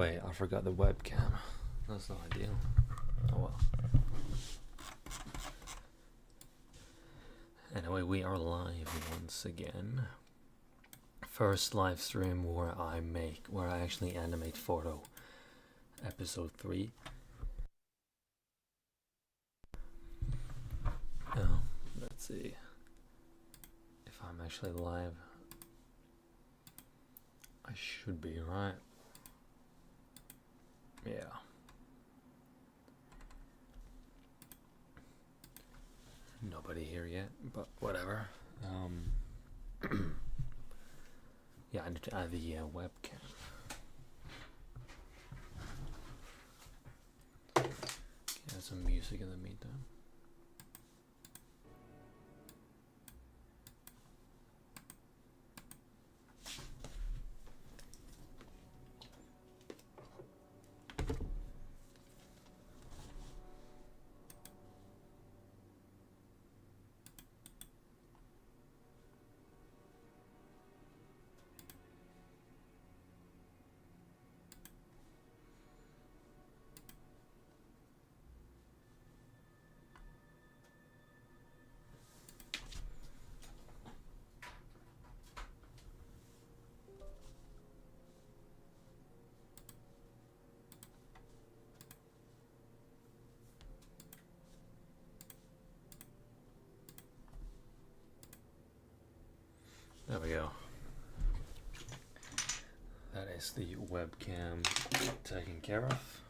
way, I forgot the webcam. That's not ideal. Oh well. Anyway, we are live once again. First live stream where I actually animate Fordo. Episode 3. Let's see if I'm actually live. I should be, right? Yeah. Nobody here yet, but whatever. Yeah, I need to add the webcam. Add some music in the meantime. There we go. That is the webcam taken care of.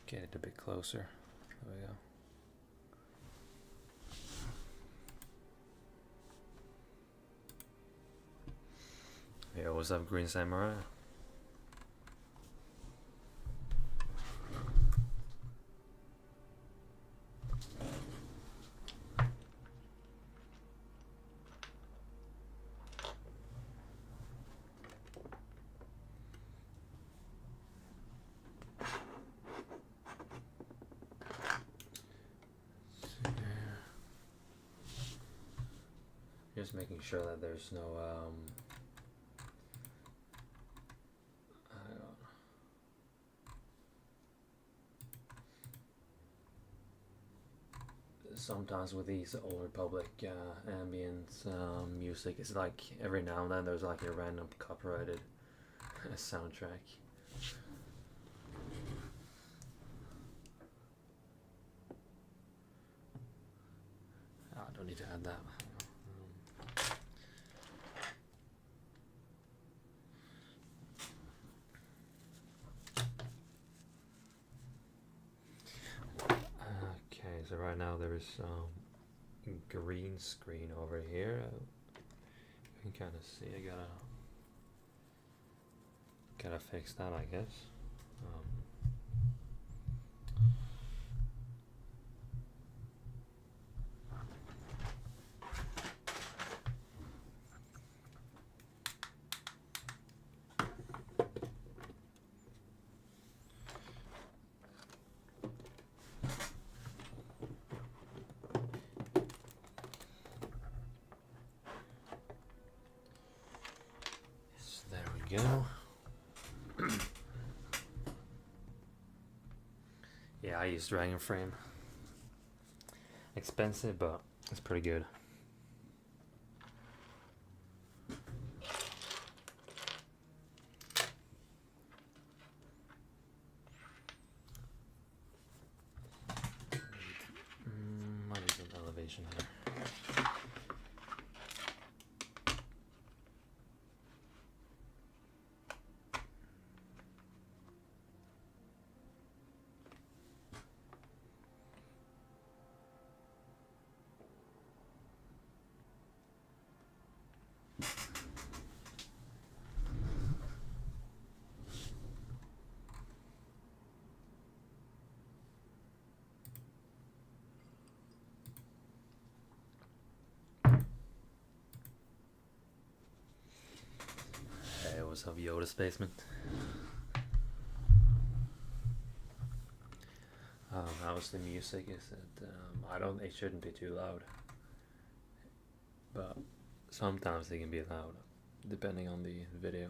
Get it a bit closer. There we go. Yo, what's up, Green Samurai? Just making sure that there's no hang on. Sometimes with these Old Republic ambient music, it's like every now and then there's like a random copyrighted soundtrack. I don't need to add that. So right now there is green screen over here. You can kind of see. I gotta fix that, I guess. Go. Yeah, I use Dragon Frame. Expensive, but it's pretty good. I need some elevation here. What's up, Yoda's basement? How's the music? Is it? It shouldn't be too loud, but sometimes they can be loud, depending on the video.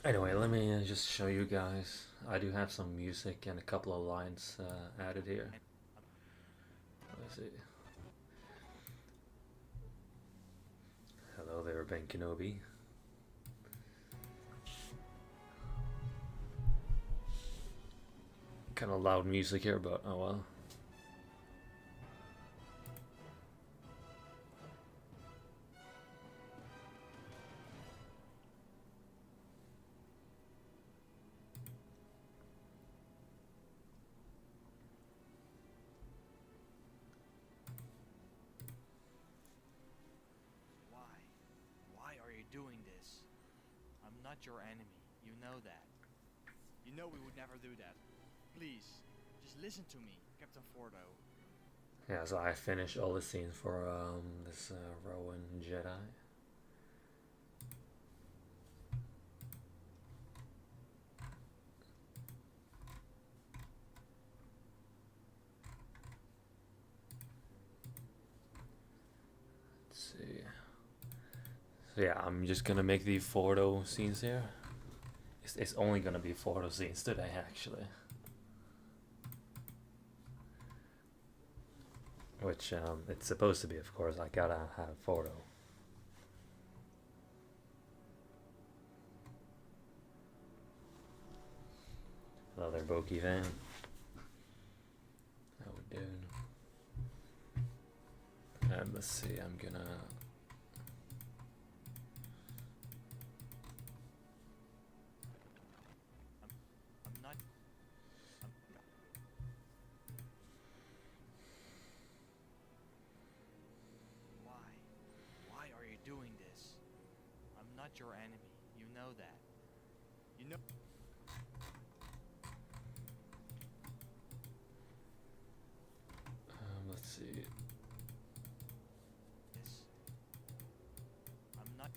Anyway, let me just show you guys. I do have some music and a couple of lines added here. Let's see. Hello there, Ben Kenobi. Kind of loud music here, but oh well. Why are you doing this? I'm not your enemy. You know that. You know we would never do that. Please, just listen to me, Captain Fordo. Yeah, so I finished all the scenes for this Rowan Jedi. Let's see. So yeah, I'm just gonna make the Fordo scenes here. It's only gonna be Fordo scenes today, actually. Which it's supposed to be, of course. I gotta have Fordo. Hello there, Boki fan. How we doing? And let's see, I'm gonna. I'm not. Why are you doing this? I'm not your enemy. You know that. You know. Let's see. This. I'm not.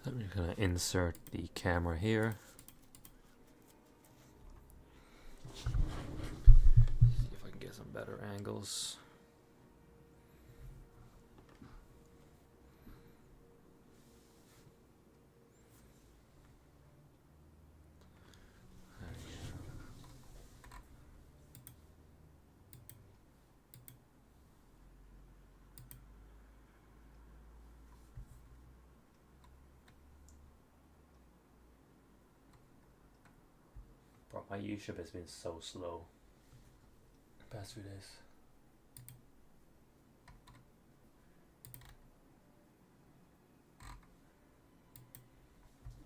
I'm I'm just gonna insert the camera here. See if I can get some better angles. There we go. Bro, my YouTube has been so slow the past few days.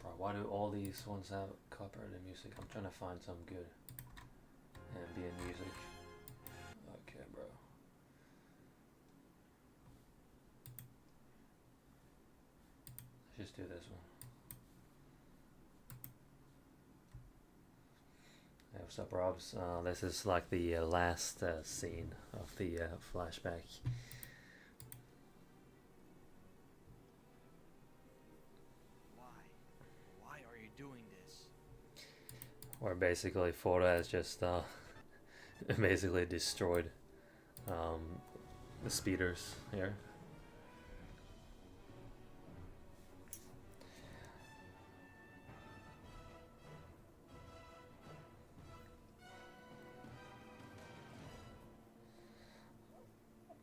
Bro, why do all these ones have copyrighted music? I'm trying to find some good ambient music. Okay, bro. Let's just do this one. Hey, what's up, Robs? This is like the last scene of the flashback. Why are you doing this? Where basically Fordo has just basically destroyed the speeders here.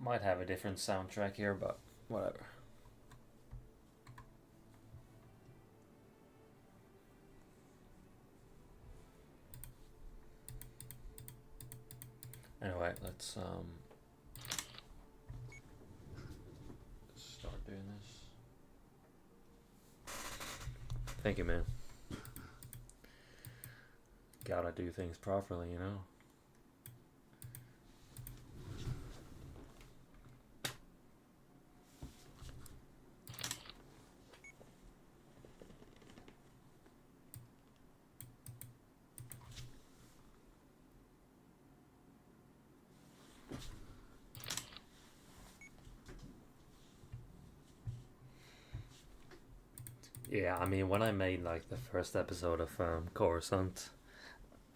Might have a different soundtrack here, but whatever. Anyway, let's start doing this. Thank you, man. Gotta do things properly, you know? Yeah, I mean, when I made like the first episode of Coruscant,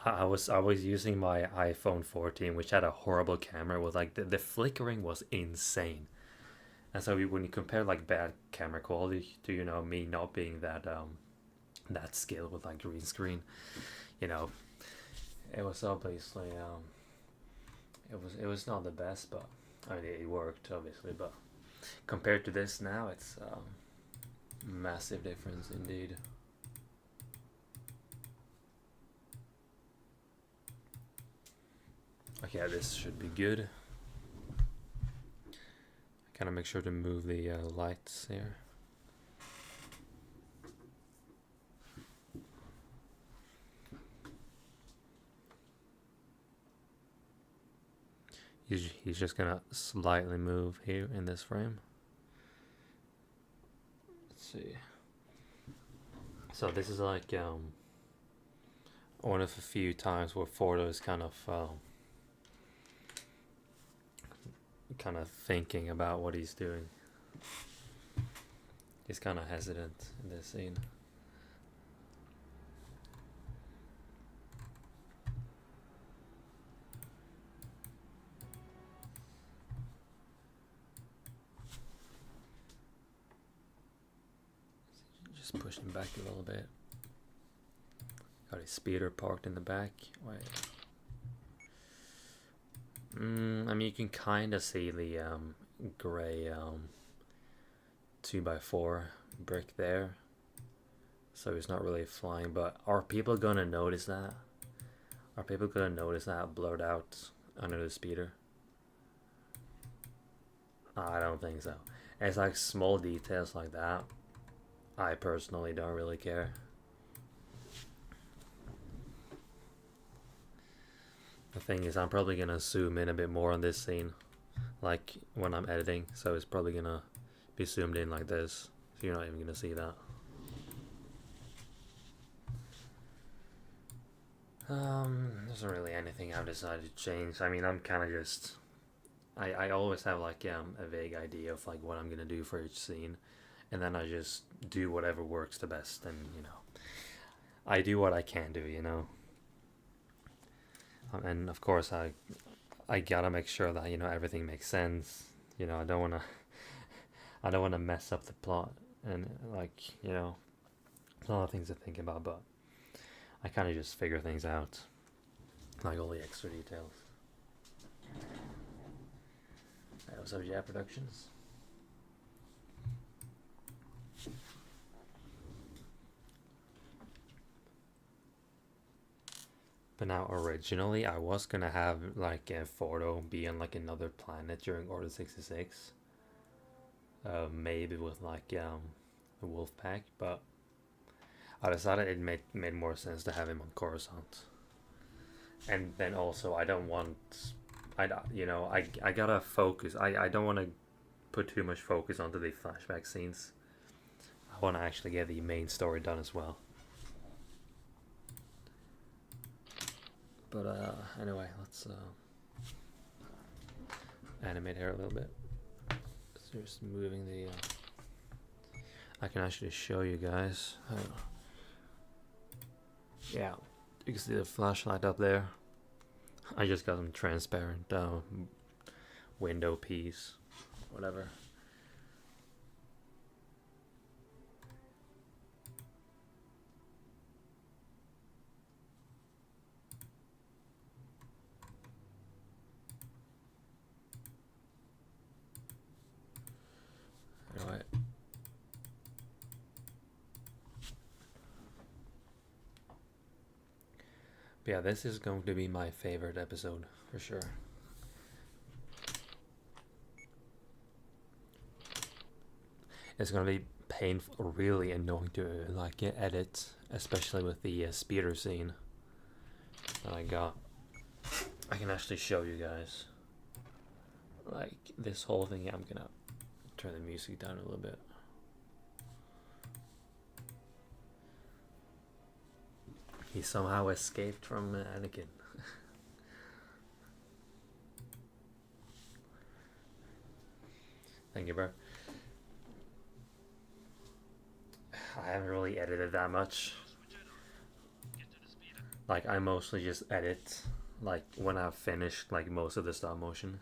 I was using my iPhone 14, which had a horrible camera. With like the flickering was insane, and so when you compare like bad camera quality to me not being that skilled with like green screen, you know, it was obviously it was not the best, but I mean it worked obviously. But compared to this now, it's massive difference indeed. Okay, this should be good. Gotta make sure to move the lights here. He's just gonna slightly move here in this frame. Let's see. So this is like one of a few times where Fordo is kind of thinking about what he's doing. He's kind of hesitant in this scene. Just push him back a little bit. Got his speeder parked in the back. Wait. I mean, you can kind of see the gray 2x4 brick there. So he's not really flying, but are people gonna notice that? Are people gonna notice that blurred out under the speeder? I don't think so. It's like small details like that. I personally don't really care. The thing is, I'm probably gonna zoom in a bit more on this scene, like when I'm editing, so it's probably gonna be zoomed in like this, so you're not even gonna see that. There isn't really anything I've decided to change. I mean, I'm kind of just, I always have like a vague idea of like what I'm gonna do for each scene, and then I just do whatever works the best, and I do what I can do, and of course I gotta make sure that everything makes sense. I don't wanna I don't wanna mess up the plot, and like a lot of things to think about, but I kind of just figure things out, like all the extra details. What's up, Yeah Productions? But now, originally, I was gonna have like a Fordo be on like another planet during Order 66. Maybe with like the wolf pack, but I decided it made more sense to have him on Coruscant. And then also, I don't want, I gotta focus. I don't want to put too much focus onto the flashback scenes. I want to actually get the main story done as well. But anyway, let's animate here a little bit. So just moving the. I can actually show you guys. Yeah, you can see the flashlight up there. I just got some transparent window piece, whatever. Anyway. But yeah, this is going to be my favorite episode for sure. It's gonna be painful, really annoying to like edit, especially with the speeder scene that I got. I can actually show you guys like this whole thing. I'm gonna turn the music down a little bit. He somehow escaped from Anakin. Thank you, bro. I haven't really edited that much. Like I mostly just edit like when I've finished like most of the stop motion.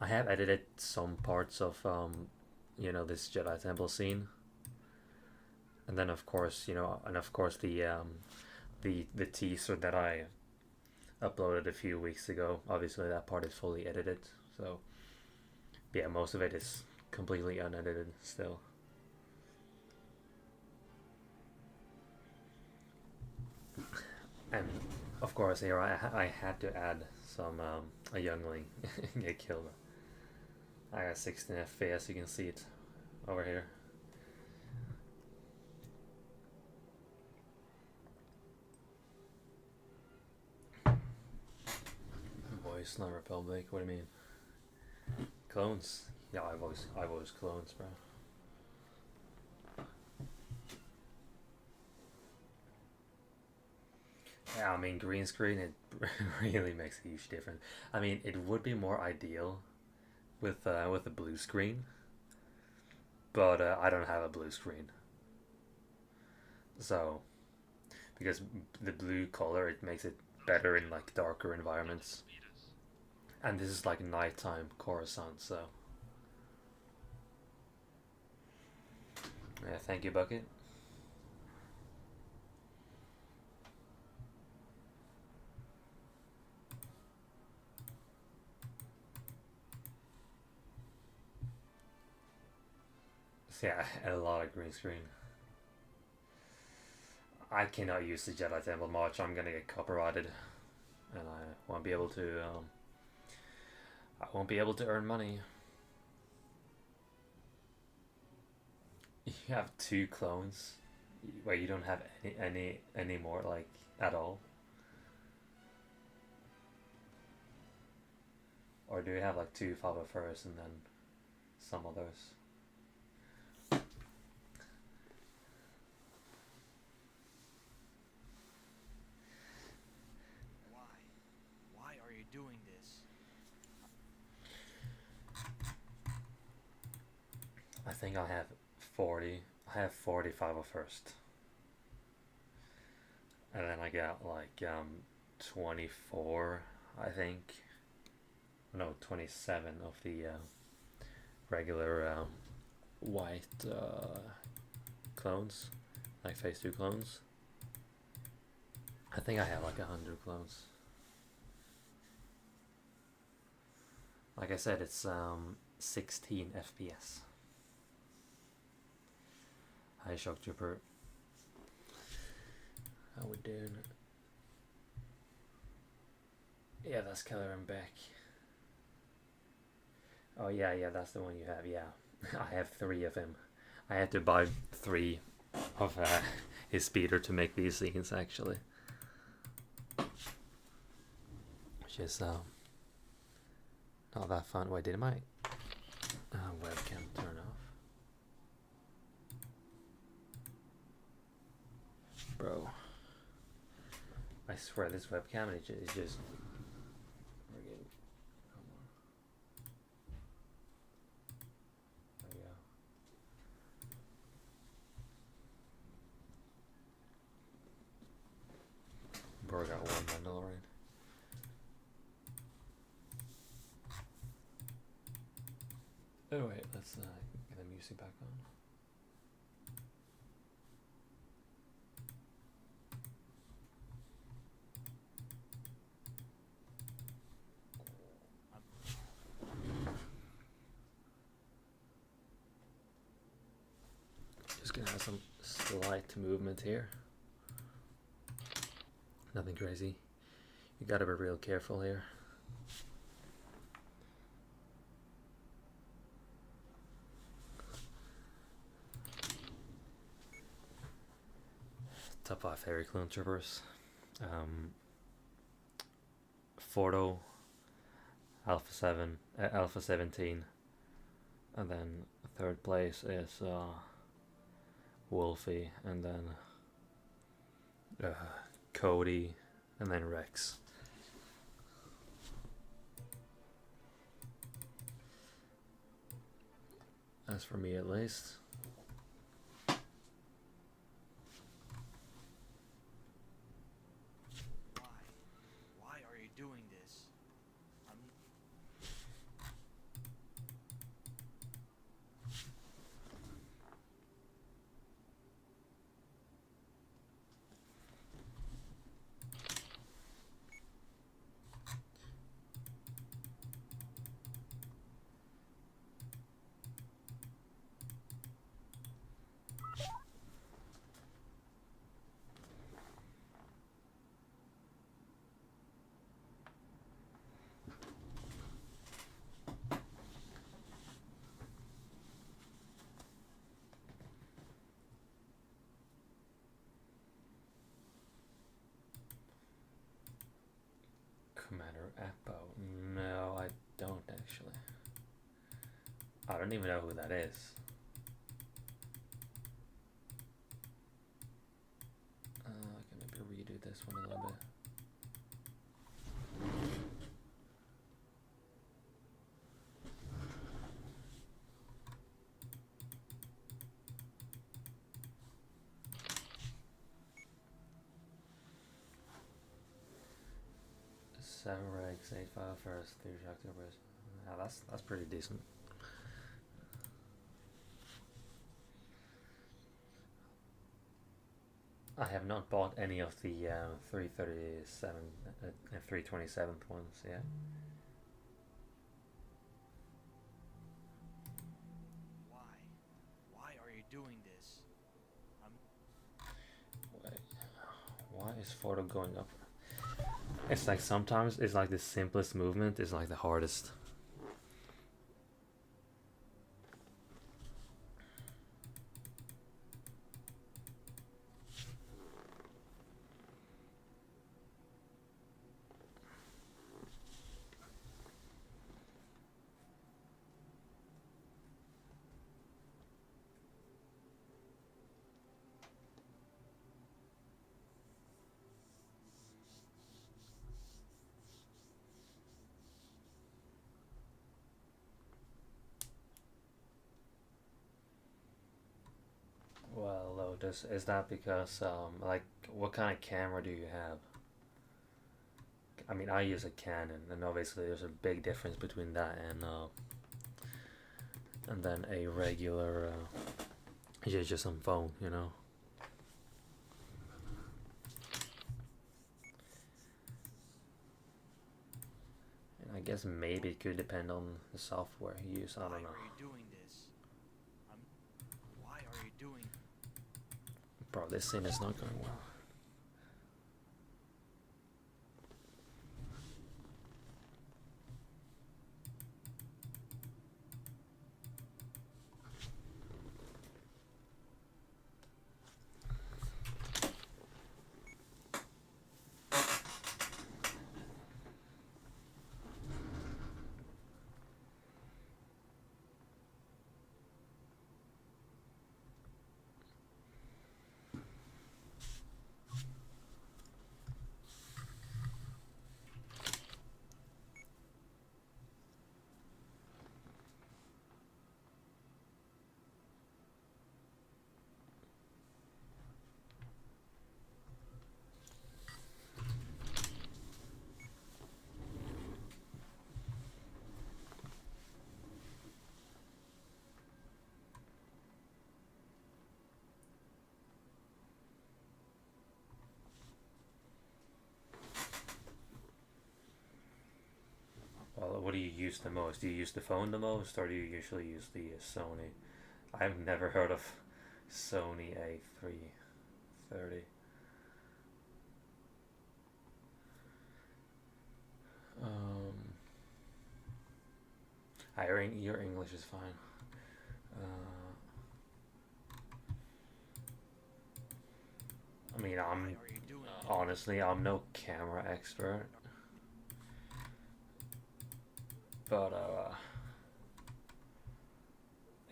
I have edited some parts of this Jedi Temple scene, and then of course and of course the teaser that I uploaded a few weeks ago. Obviously, that part is fully edited. So yeah, most of it is completely unedited still. And of course, here I had to add some a youngling get killed. I got 16 FPS. You can see it over here. Voice not Republic. What do you mean? Clones? Yeah, I voice clones, bro. Yeah, I mean green screen. It really makes a huge difference. I mean, it would be more ideal with a blue screen, but I don't have a blue screen, so because the blue color it makes it better in like darker environments, and this is like nighttime Coruscant, so yeah. Thank you, Bucket. So, yeah, a lot of green screen. I cannot use the Jedi Temple much. I'm gonna get copyrighted, and I won't be able to. I won't be able to earn money. You have two clones, where you don't have any more like at all, or do you have like two Fava first and then some others? Why? Why are you doing this? I think I have 40. I have 45 of first, and then I got like 24. I think no 27 of the regular white clones, like phase two clones. I think I have like 100 clones. Like I said, it's 16 FPS. Hi, Shock Trooper. How we doing? Yeah, that's Keller and Beck. Oh yeah, that's the one you have. Yeah, I have 3 of him. I had to buy 3 of his speeder to make these scenes actually, which is not that fun. Wait, did my webcam turn off? Bro, I swear this webcam is just friggin'. Come on. There we go. Bro, got one Mandalorian. Oh wait, let's get the music back on. Just gonna have some slight movement here. Nothing crazy. You gotta be real careful here. Top 5 fairy clone troopers. Fordo, Alpha 7, Alpha 17, and then third place is Wolfie, and then Cody, and then Rex. As for me, at least. Commander Appo. No, I don't actually. I don't even know who that is. I can maybe redo this one a little bit. Seven ranks, 8-5 first, 3 October. Yeah, that's pretty decent. I have not bought any of the 337 and 327th ones yet. Why? Why are you doing this? I'm. Wait, why is Fordo going up? It's like sometimes it's like the simplest movement is like the hardest. Well, Lotus, is that because like what kind of camera do you have? I mean, I use a Canon, and obviously there's a big difference between that and then a regular just some phone, you know. And I guess maybe it could depend on the software you use. I Why don't know. are you doing this? I'm. Why are you doing? Bro, this scene is not going well. Well, what do you use the most? Do you use the phone the most, or do you usually use the Sony? I've never heard of Sony A330. Um, your English is fine. Uh, I mean, Why are you doing this? honestly, I'm no camera expert, but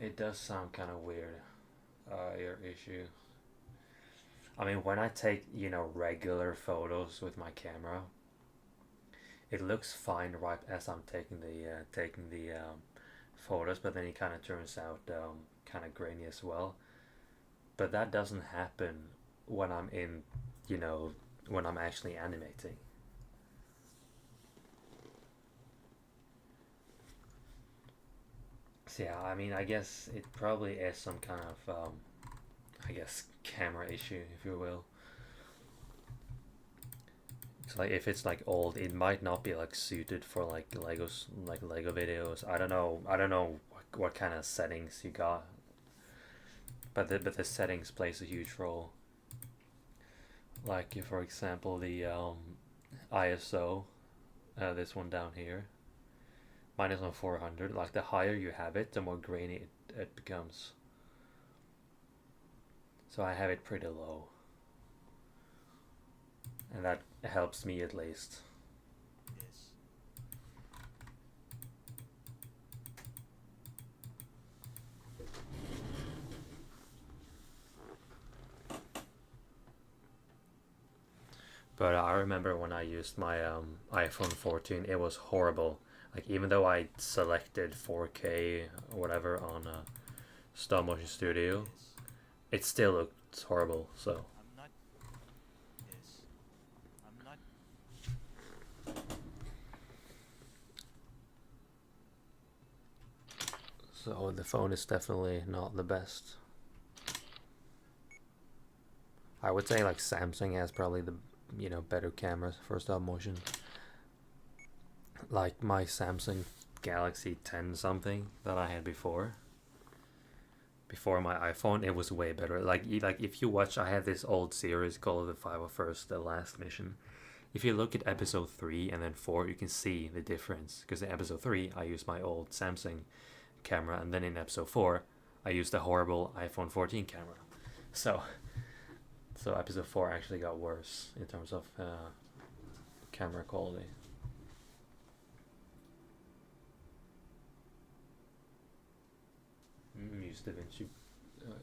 it does sound kind of weird. Your issue. I mean, when I take regular photos with my camera, it looks fine right as I'm taking the photos, but then it kind of turns out kind of grainy as well. But that doesn't happen when I'm in, you know, when I'm actually animating. So yeah, I mean, I guess it probably is some kind of, I guess, camera issue, if you will. So like, if it's like old, it might not be like suited for like Lego videos. I don't know. I don't know what kind of settings you got, but the settings plays a huge role. Like, for example, the ISO, this one down here, mine is on 400. Like, the higher you have it, the more grainy it becomes. So I have it pretty low, and that helps me at least. this. But I remember when I used my iPhone 14, it was horrible. Like even though I selected 4K or whatever on Stop Motion Studio, This. it still looked horrible. So I'm not this. I'm not the phone is definitely not the best. I would say like Samsung has probably the better cameras for stop motion. Like my Samsung Galaxy 10 something that I had before my iPhone, it was way better. Like if you watch, I had this old series called The 501st, The Last Mission. If you look at episode 3 and then 4, you can see the difference. Because in episode 3, I used my old Samsung camera, and then in episode 4, I used a horrible iPhone 14 camera. So, so episode 4 actually got worse in terms of camera quality. Use DaVinci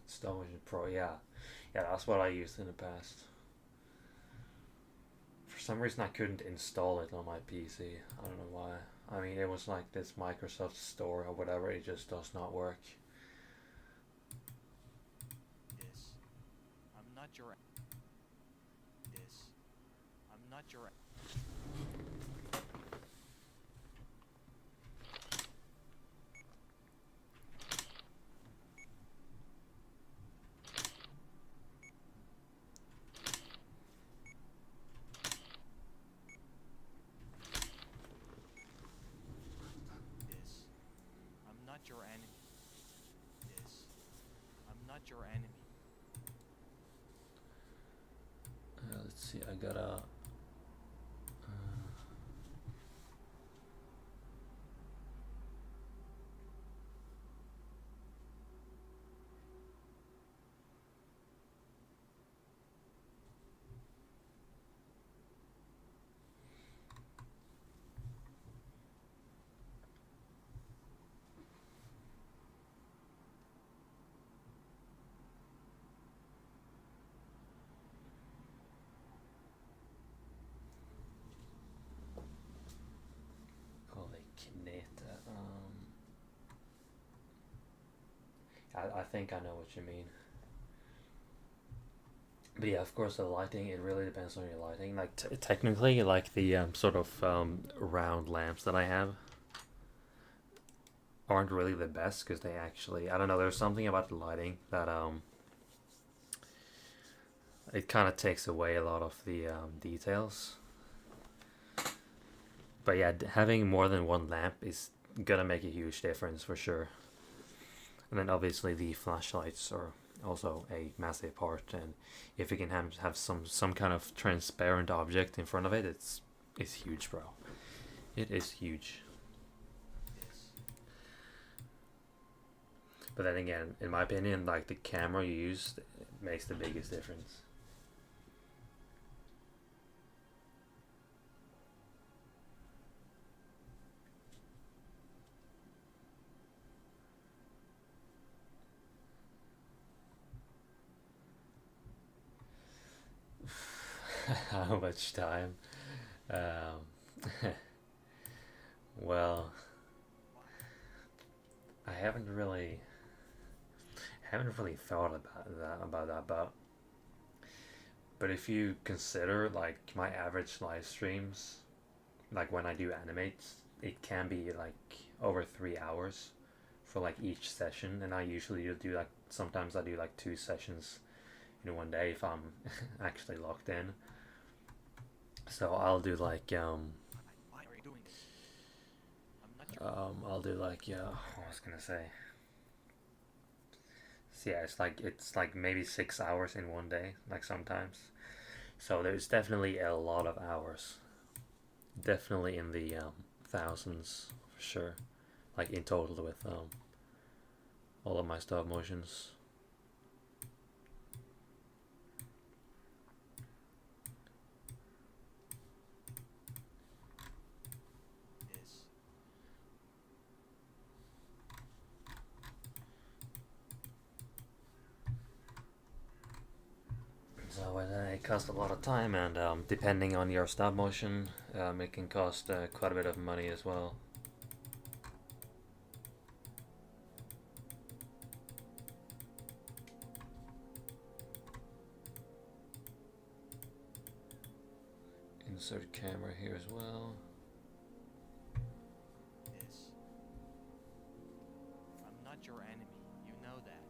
Stop Motion Pro, yeah. Yeah, that's what I used in the past. For some reason, I couldn't install it on my PC. I don't know why. I mean, it was like this Microsoft Store or whatever. It just does not work. this. I'm not your this. I'm not your this. I'm not your enemy. This. I'm not your enemy. Let's see. I gotta. Holy kneta. I think I know what you mean. But yeah, of course, the lighting, it really depends on your lighting. Like, technically, like the sort of round lamps that I have aren't really the best because they actually, I don't know, there's something about the lighting that it kind of takes away a lot of the details. But yeah, having more than one lamp is gonna make a huge difference for sure. And then obviously the flashlights are also a massive part. And if you can have some kind of transparent object in front of it, it's huge, bro. It is huge. This. But then again, in my opinion, like the camera you use makes the biggest difference. How much time? Um, well, I haven't really thought about that, but if you consider like my average live streams, like when I do animate, it can be like over 3 hours for like each session, and I usually do like sometimes I do like 2 sessions in one day if I'm actually locked in. So I'll do like Why are you doing this? I'm not your I'll do like what was I gonna say? So yeah, it's like maybe 6 hours in one day, like sometimes. So there's definitely a lot of hours. Definitely in the thousands for sure. Like in total with all of my stop motions. So it costs a lot of time, and depending on your stop motion, it can cost quite a bit of money as well. Insert camera here as well. This. I'm not your enemy, you know that.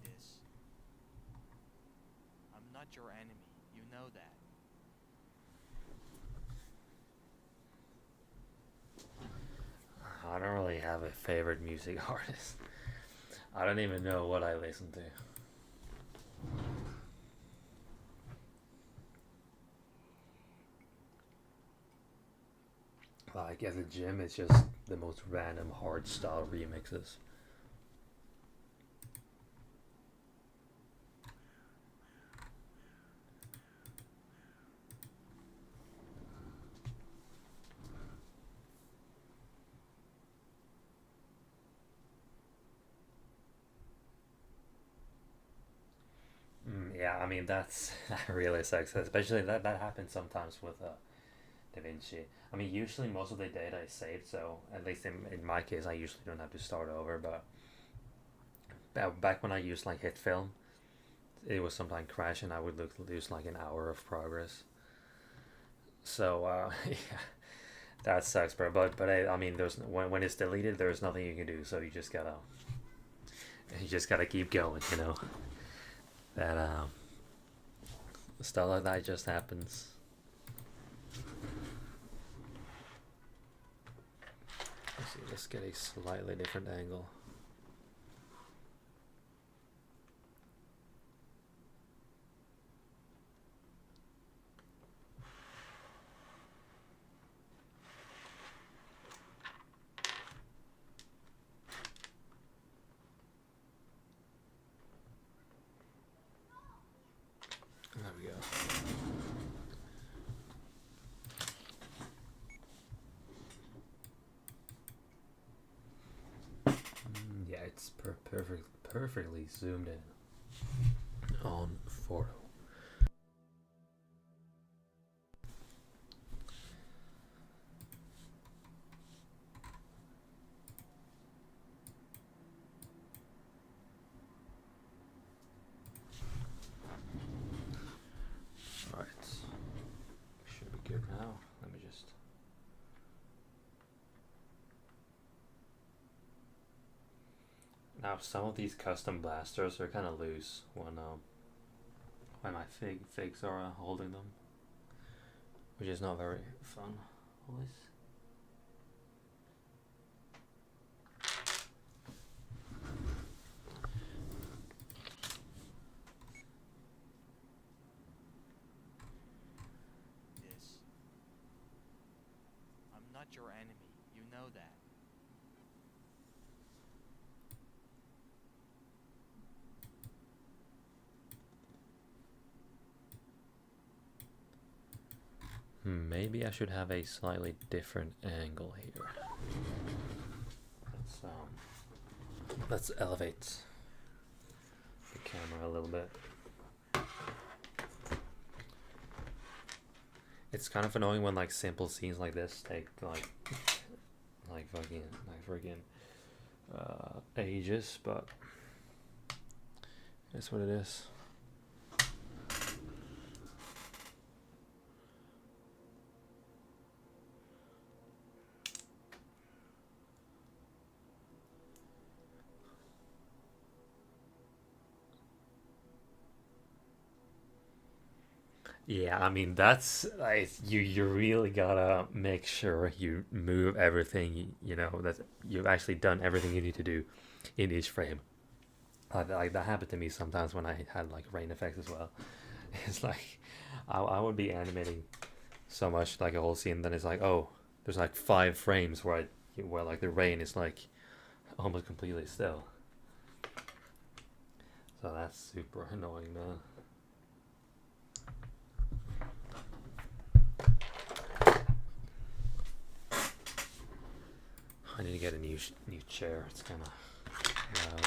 This. I'm not your enemy, you know that. I don't really have a favorite music artist. I don't even know what I listen to. Like at the gym, it's just the most random hard style remixes. Yeah, I mean that's that really sucks. Especially that happens sometimes with DaVinci. I mean, usually most of the data is saved, so at least in my case, I usually don't have to start over. But back when I used like hit film, it was sometimes crash, and I would lose like an hour of progress. So yeah, that sucks, bro. But I mean, there's when it's deleted, there's nothing you can do. So you just gotta keep going. That stuff like that just happens. Let's see. Let's get a slightly different angle. There we go. Yeah, it's perfectly zoomed in on Fordo. Alright. Should be good now. Let me just. Now, some of these custom blasters are kind of loose when my figs are holding them, which is not very fun. Always. This. I'm not your enemy, you know that. Maybe I should have a slightly different angle here. Let's elevate the camera a little bit. It's kind of annoying when like simple scenes like this take like freaking ages, but that's what it is. Yeah, I mean that's like you really gotta make sure you move everything that you've actually done everything you need to do in each frame. Like that happened to me sometimes when I had like rain effects as well. It's like I would be animating so much like a whole scene, then it's like, oh, there's like 5 frames where like the rain is like almost completely still. So that's super annoying, man. I need to get a new chair. It's kind of loud.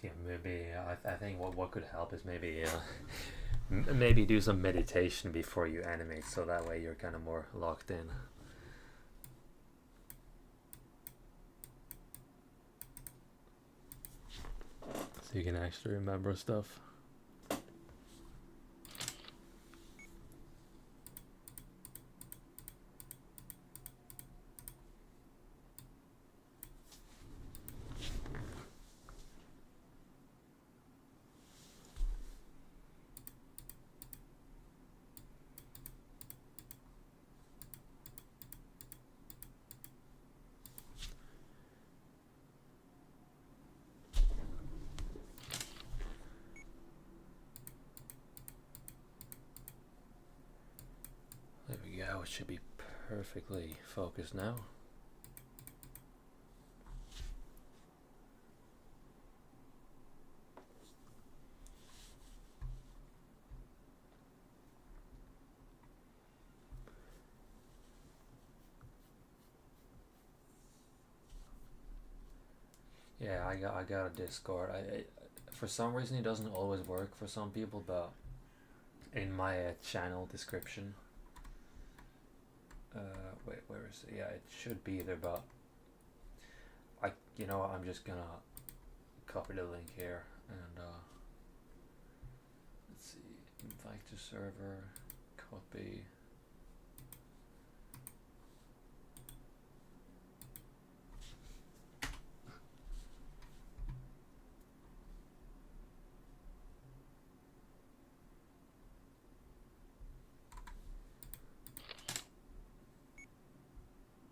Yeah, maybe I think what could help is maybe maybe do some meditation before you animate, so that way you're kind of more locked in. So you can actually remember stuff. There we go. It should be perfectly focused now. Yeah, I got a Discord. For some reason it doesn't always work for some people, but in my channel description, wait, where is it? Yeah, it should be there, but you know what, I'm just gonna copy the link here and let's see, invite to server, copy.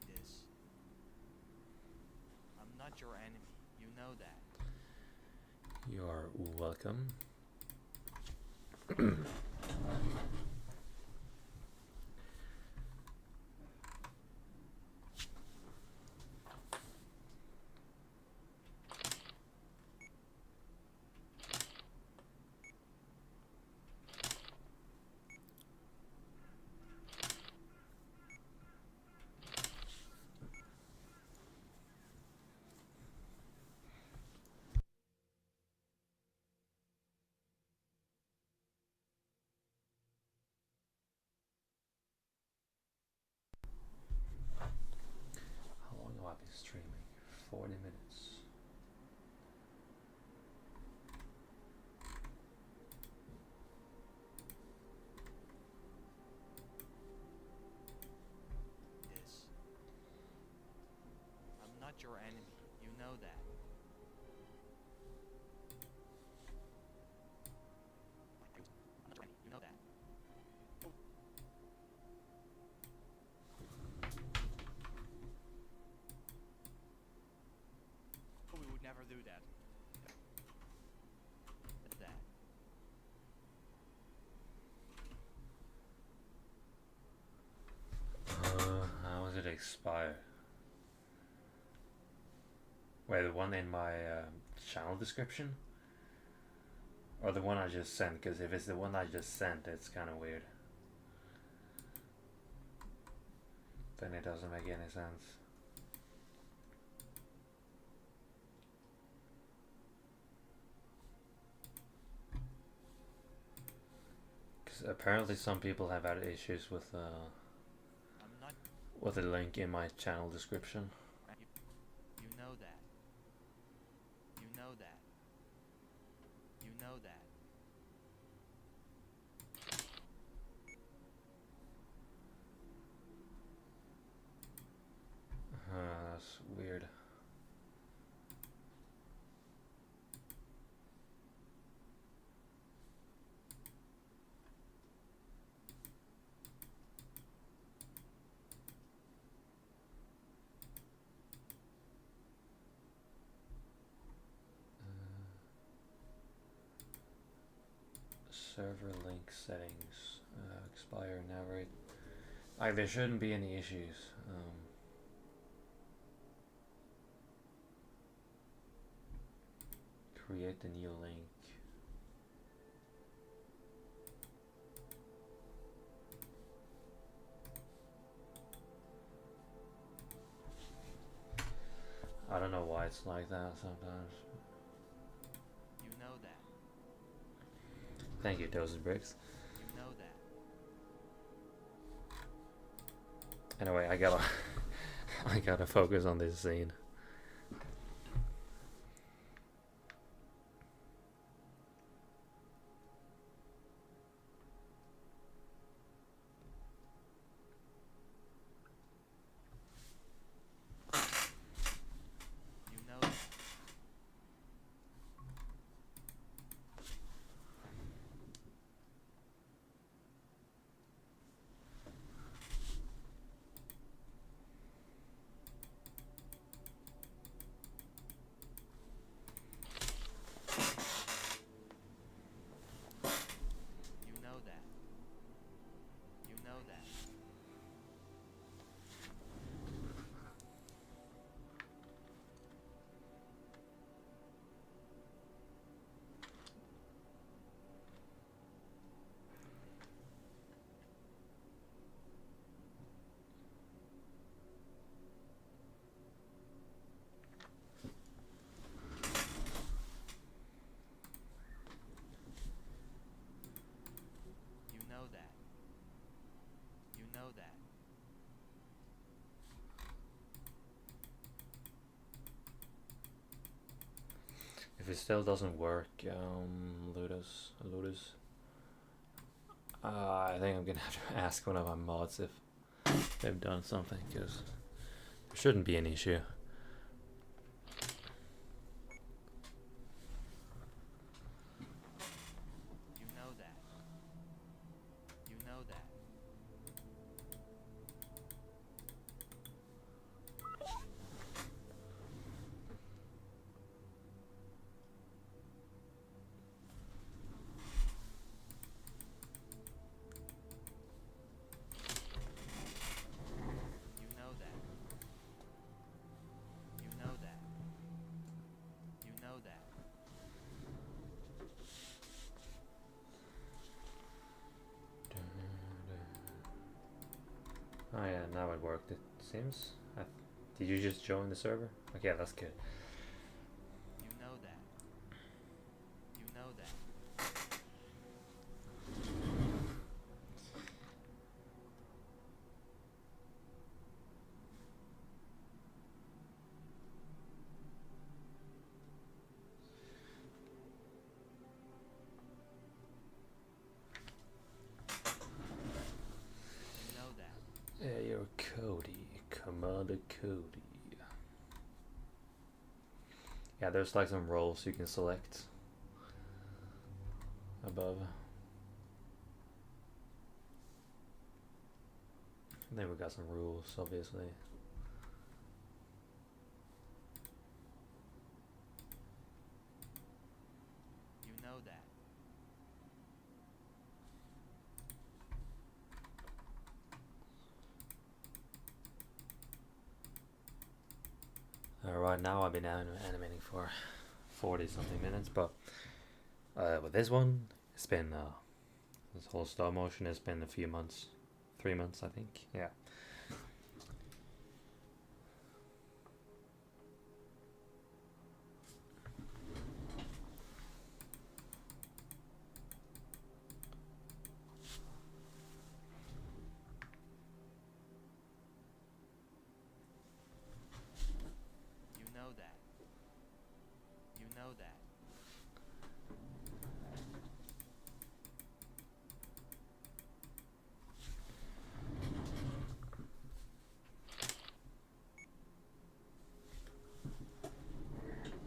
This. I'm not your enemy. You know that. You are welcome. How long have I been streaming? 40 minutes. This. I'm not your enemy. You know that. I'm not your enemy. You know that. We would never do that. That. How does it expire? Wait, the one in my channel description? Or the one I just sent? Because if it's the one I just sent, it's kind of weird. Then it doesn't make any sense. Because apparently some people have had issues I'm not. with the link in my channel description. You know that. You know that. You know that. That's weird. Server link settings. Expire, narrate. Like, there shouldn't be any issues. Create a new link. I don't know why it's like that sometimes. Thank you, Toasted Bricks. You know that. Anyway, I gotta I gotta focus on this scene. You know that. You know that. You know that. You know that. You know that. If it still doesn't work, Ludus, I think I'm gonna have to ask one of my mods if they've done something, because there shouldn't be an issue. You know that. You know that. You know that. You know that. You know that. Oh yeah, now it worked. It seems. Did you just join the server? Okay, that's good. You know that. You know that. You know that. Yeah, you're Cody, Commander Cody. Yeah, there's like some roles you can select above. And then we got some rules, obviously. You know that. Right now I've been animating for 40 something minutes, but with this one, it's been this whole stop motion has been a few months, 3 months I think. Yeah. You know that. You know that.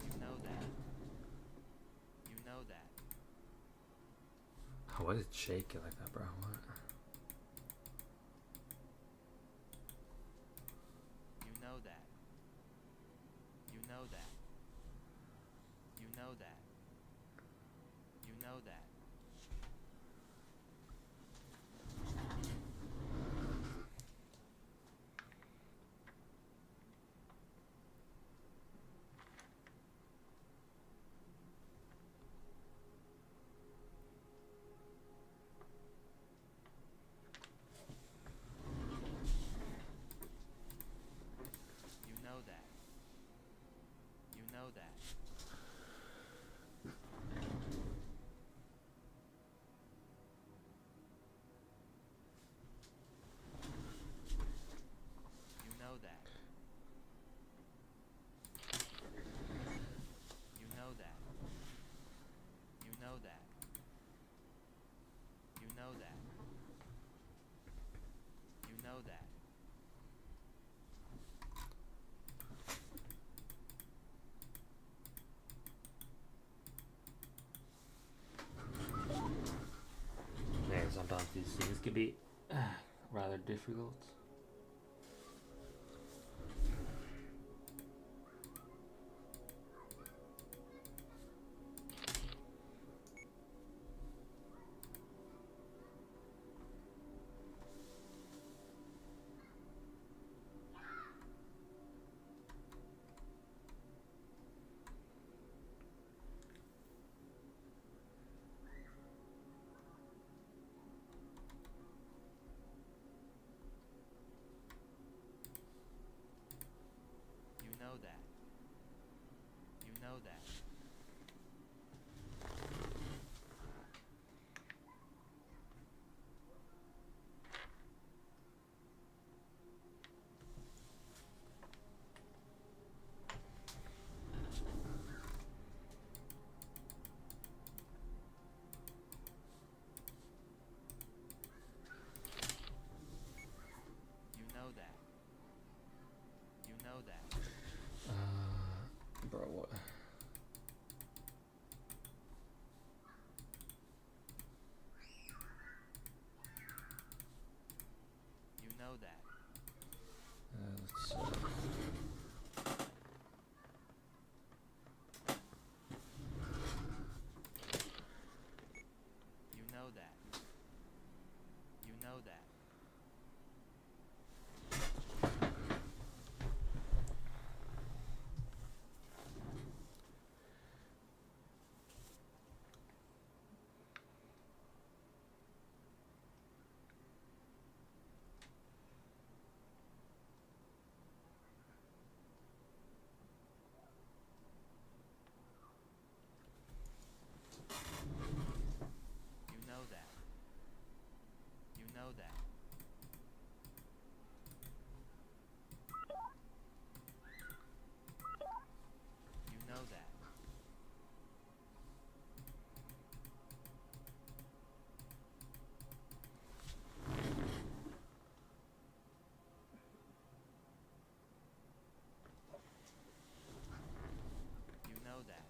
You know that. You know that. Why did it shake it like that, bro? What? You know that. You know that. You know that. You know that. You know that. You know that. that. Yeah, sometimes these things can be rather difficult. You know that. You know that. You know that. You know that. Bro, what? You know that. Let's, You know that. You know that. You know that. You know that. You know that. You know that.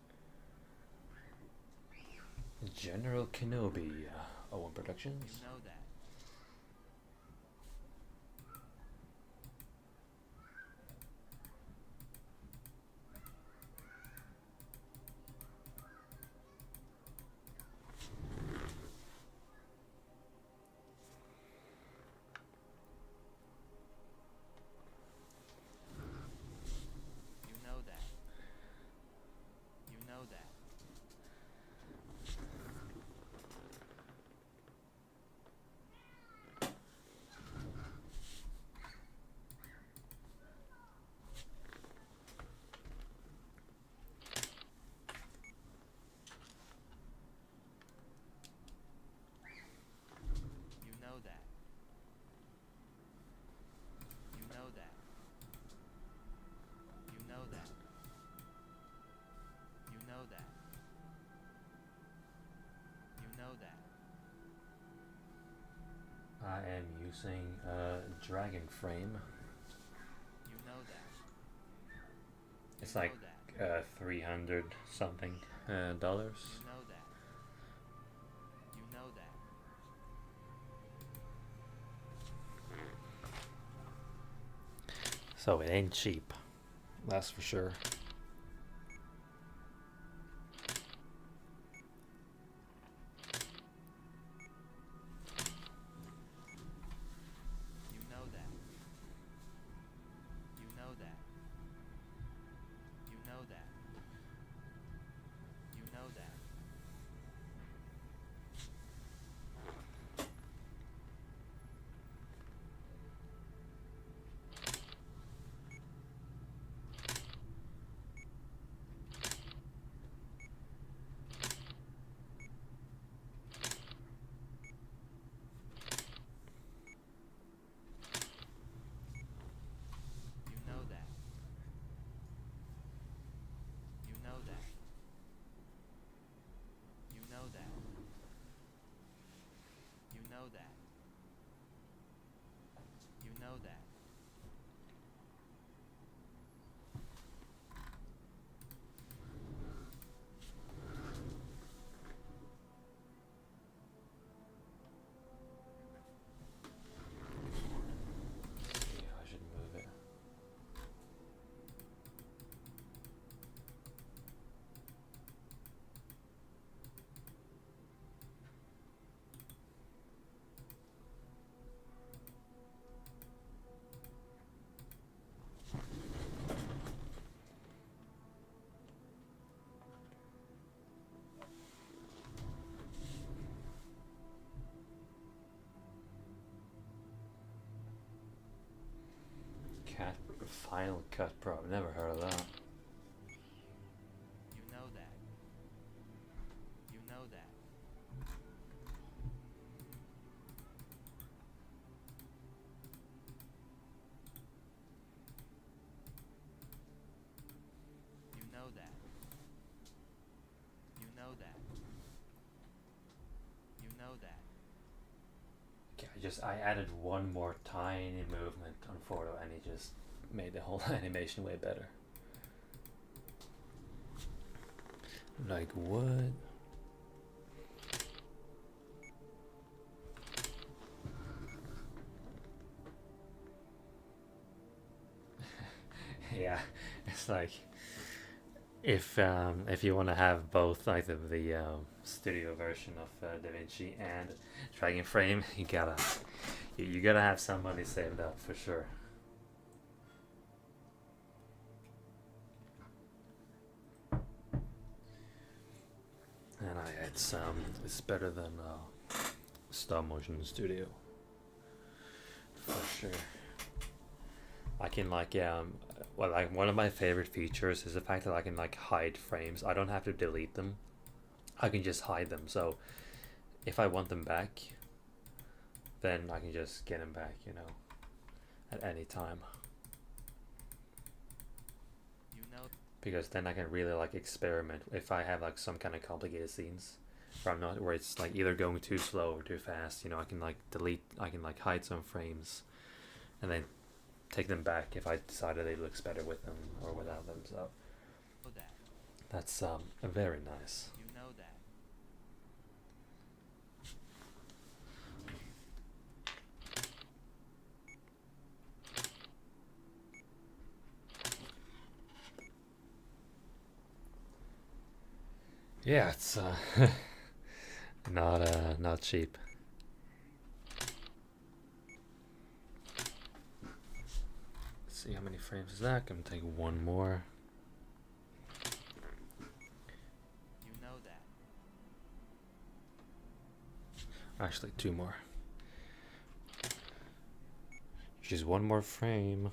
General Kenobi, Owen You Productions. know that. You know that. You know that. You know that. You know that. You know that. You know that. You know that. I am using a Dragon Frame. You know that. It's You like know that. 300 something dollars. You know that. You know that. So it ain't cheap, that's for sure. You know that. You know that. You know that. You know that. You know that. You know that. You know that. You know that. You know know that. See if I should move it. Cat Final Cut Pro. I've never heard of that. You know that. You know that. You know that. You know that. You know that. Okay, I added one more tiny movement on Fordo and it just made the whole animation way better. Like what? Yeah, it's like if you want to have both like the studio version of DaVinci and Dragon Frame, you gotta have some money saved up for sure. And it's better than stop motion studio for sure. I can like one of my favorite features is the fact that I can like hide frames. I don't have to delete them. I can just hide them. So if I want them back, then I can just get them back, at any time. You know. Because then I can really like experiment if I have like some kind of complicated scenes where it's like either going too slow or too fast. I can like I can like hide some frames, and then take them back if I decided it looks better with them or without them. So That. that's very nice. You know that. Yeah, it's not cheap. Let's see how many frames is that. I'm gonna take one more. You know that. Actually, two more. Just one more frame.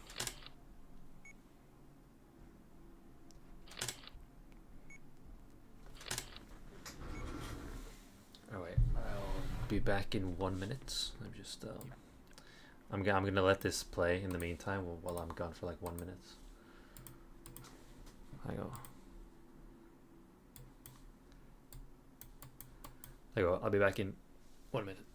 Oh wait, I'll be back in 1 minute. I'm gonna let this play in the meantime while I'm gone for like 1 minute. Hang on. There you go. I'll be back in 1 minute.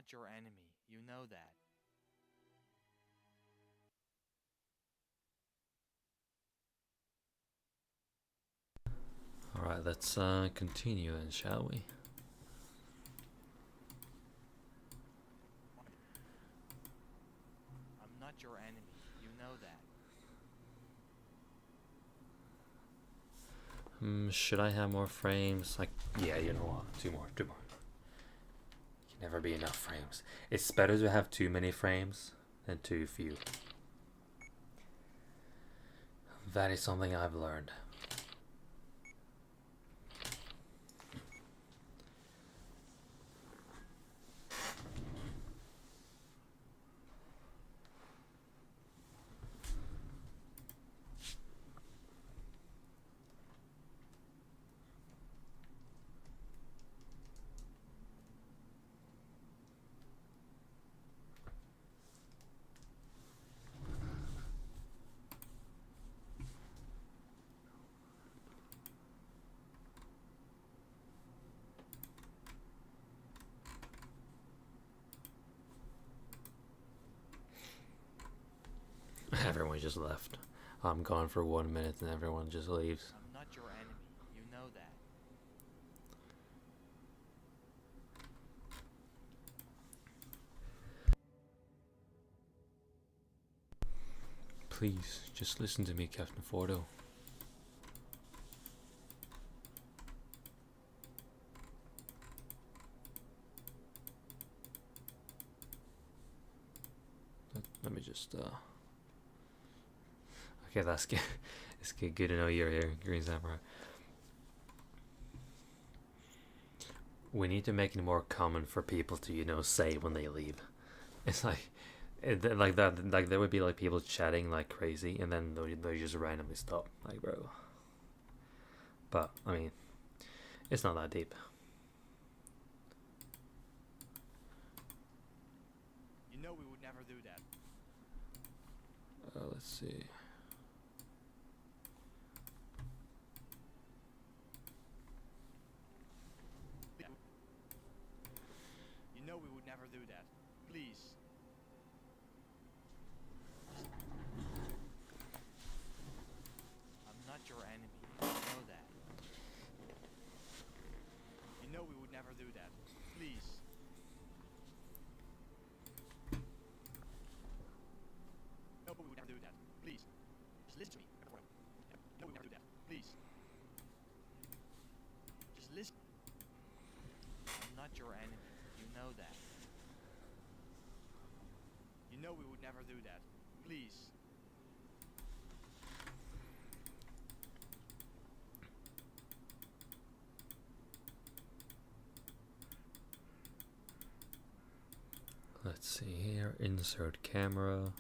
not your enemy. You know that. Alright, let's continue then, shall we? I'm not your enemy. You know that. Should I have more frames? Like, yeah, you know what? Two more. Can never be enough frames. It's better to have too many frames than too few. That is something I've learned. Everyone just left. I'm gone for 1 minute and everyone just leaves. I'm not your enemy. You know that. Please, just listen to me, Captain Fordo. Let me just, Okay, that's good. It's good to know you're here, Green Samurai. We need to make it more common for people to, you know, say when they leave. It's like that. Like there would be like people chatting like crazy, and then they just randomly stop. Like, bro. But I mean, it's not that deep. You know we would never do that. Let's see. You know we would never do that. Please. I'm not your enemy. You know that. You know we would never do that. Please. No, we would never do that. Please. Just listen to me. No, we would never do that. Please. Just listen. I'm not your enemy. You know that. You know we would never do that. Please. Let's see here. Insert camera.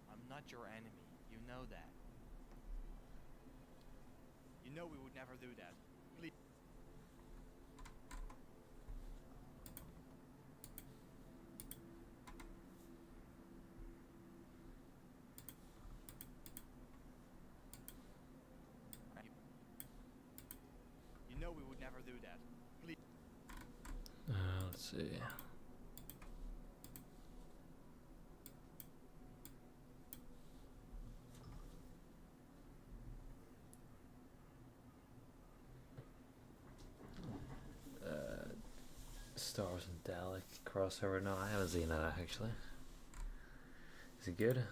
I'm not your enemy. You know that. You know we would never do that. Please. You know we would never do that. Please. Let's see. Star Wars and Dalek crossover. No, I haven't seen that actually. Is it good?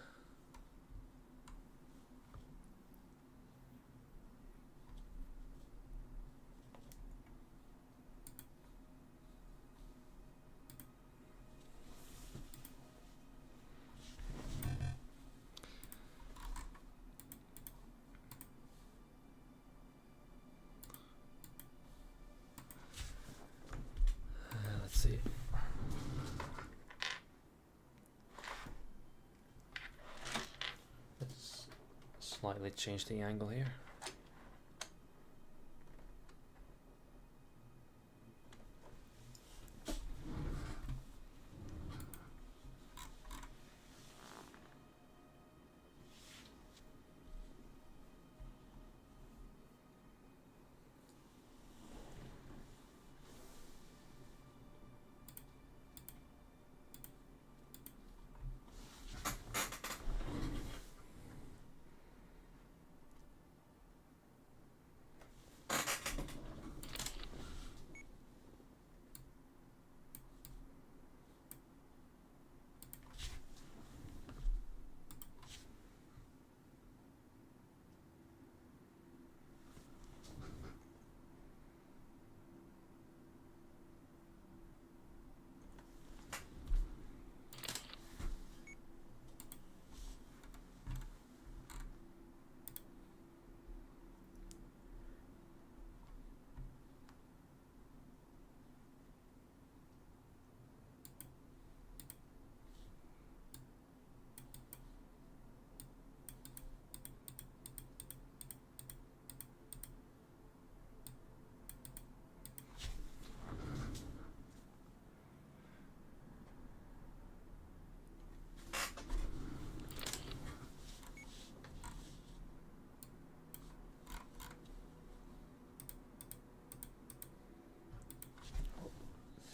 slightly change the angle here.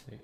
See.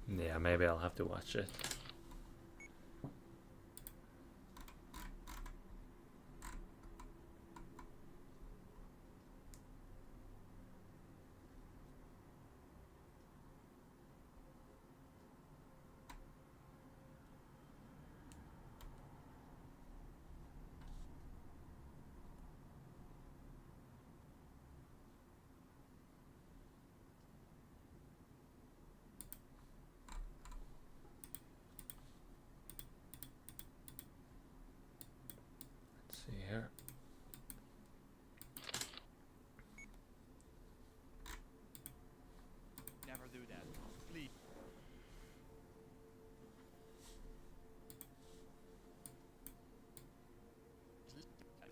Yeah, maybe I'll have to watch it. Let's see here. Never do that. Please.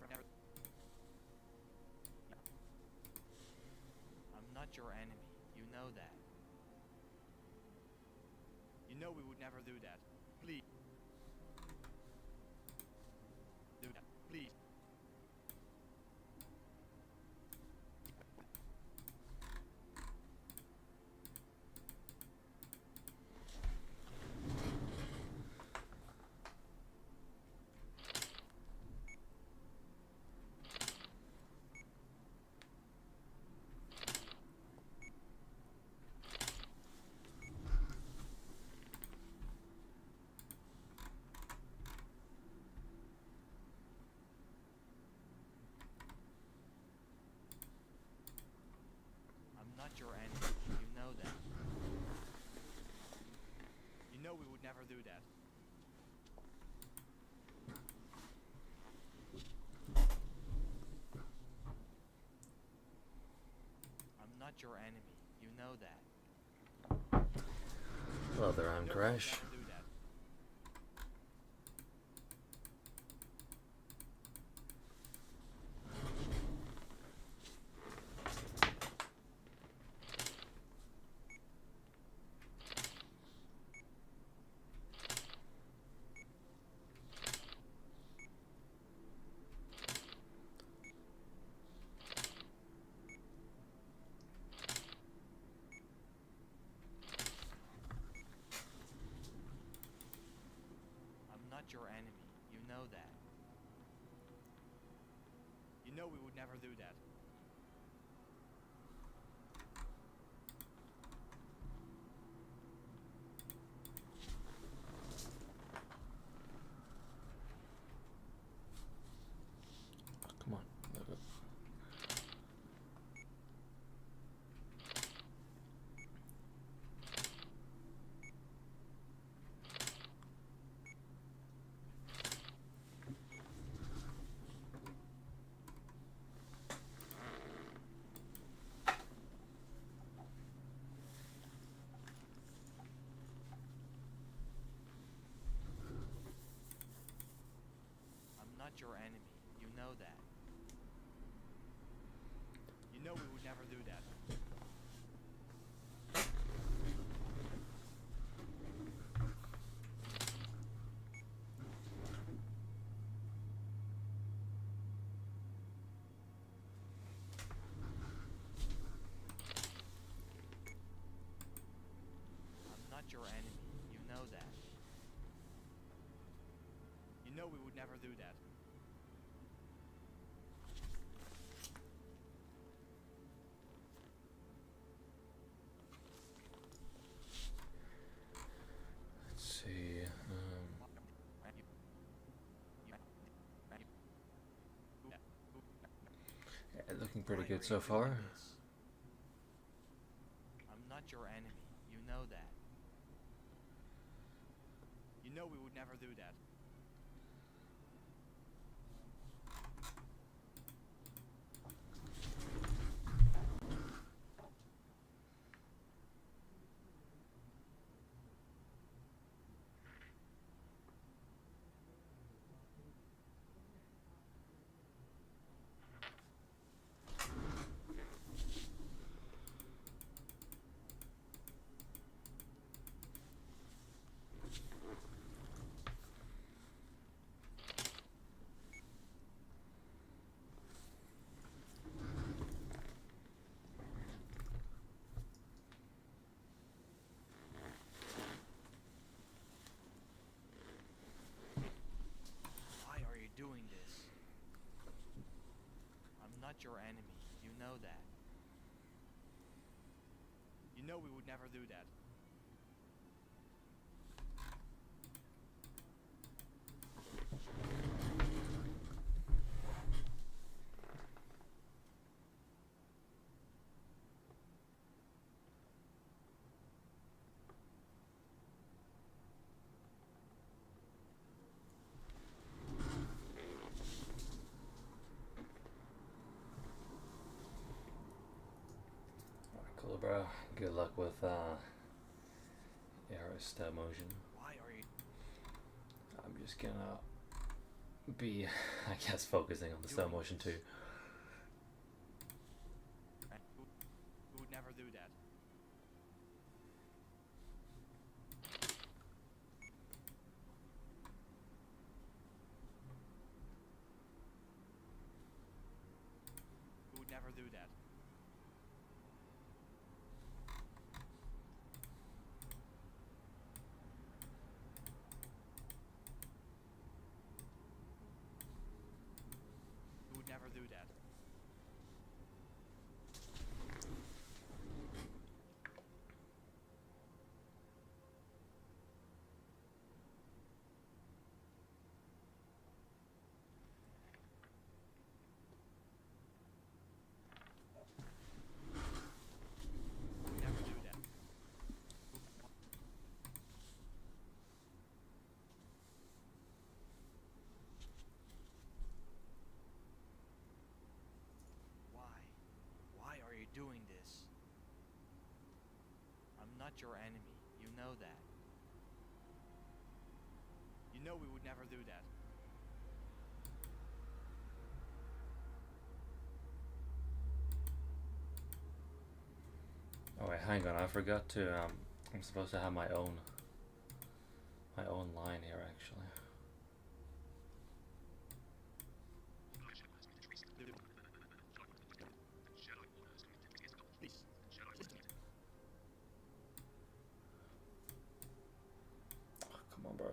Never. I'm not your enemy. You know that. You know we would never do that. Please. Do that. Please. I'm not your enemy. You know that. You know we would never do that. I'm not your enemy. You know that. Well, there I'm You know we would Crash. never do that. not your enemy. You know that. You know we would never do that. Oh, come on. I'm not your enemy. You know that. You know we would never do that. I'm not your enemy. You know that. You know we would never do that. Let's see. Yeah, looking pretty Why good are so you doing far. this? I'm not your enemy. You know that. You know we would never do that. Why are you doing this? I'm not your enemy. You know that. You know we would never do that. Alright, cool, bro. Good luck with arrow step motion. Why are you I'm just gonna be, I guess, focusing on the step doing motion this? too. We would never do that. We would never do that. We would never do that. We would never do that. Why? Why are you doing this? I'm not your enemy. You know that. You know we would never do that. Oh wait, hang on. I forgot to. I'm supposed to have my own line here actually. Please, listen to me. Oh, come on, bro.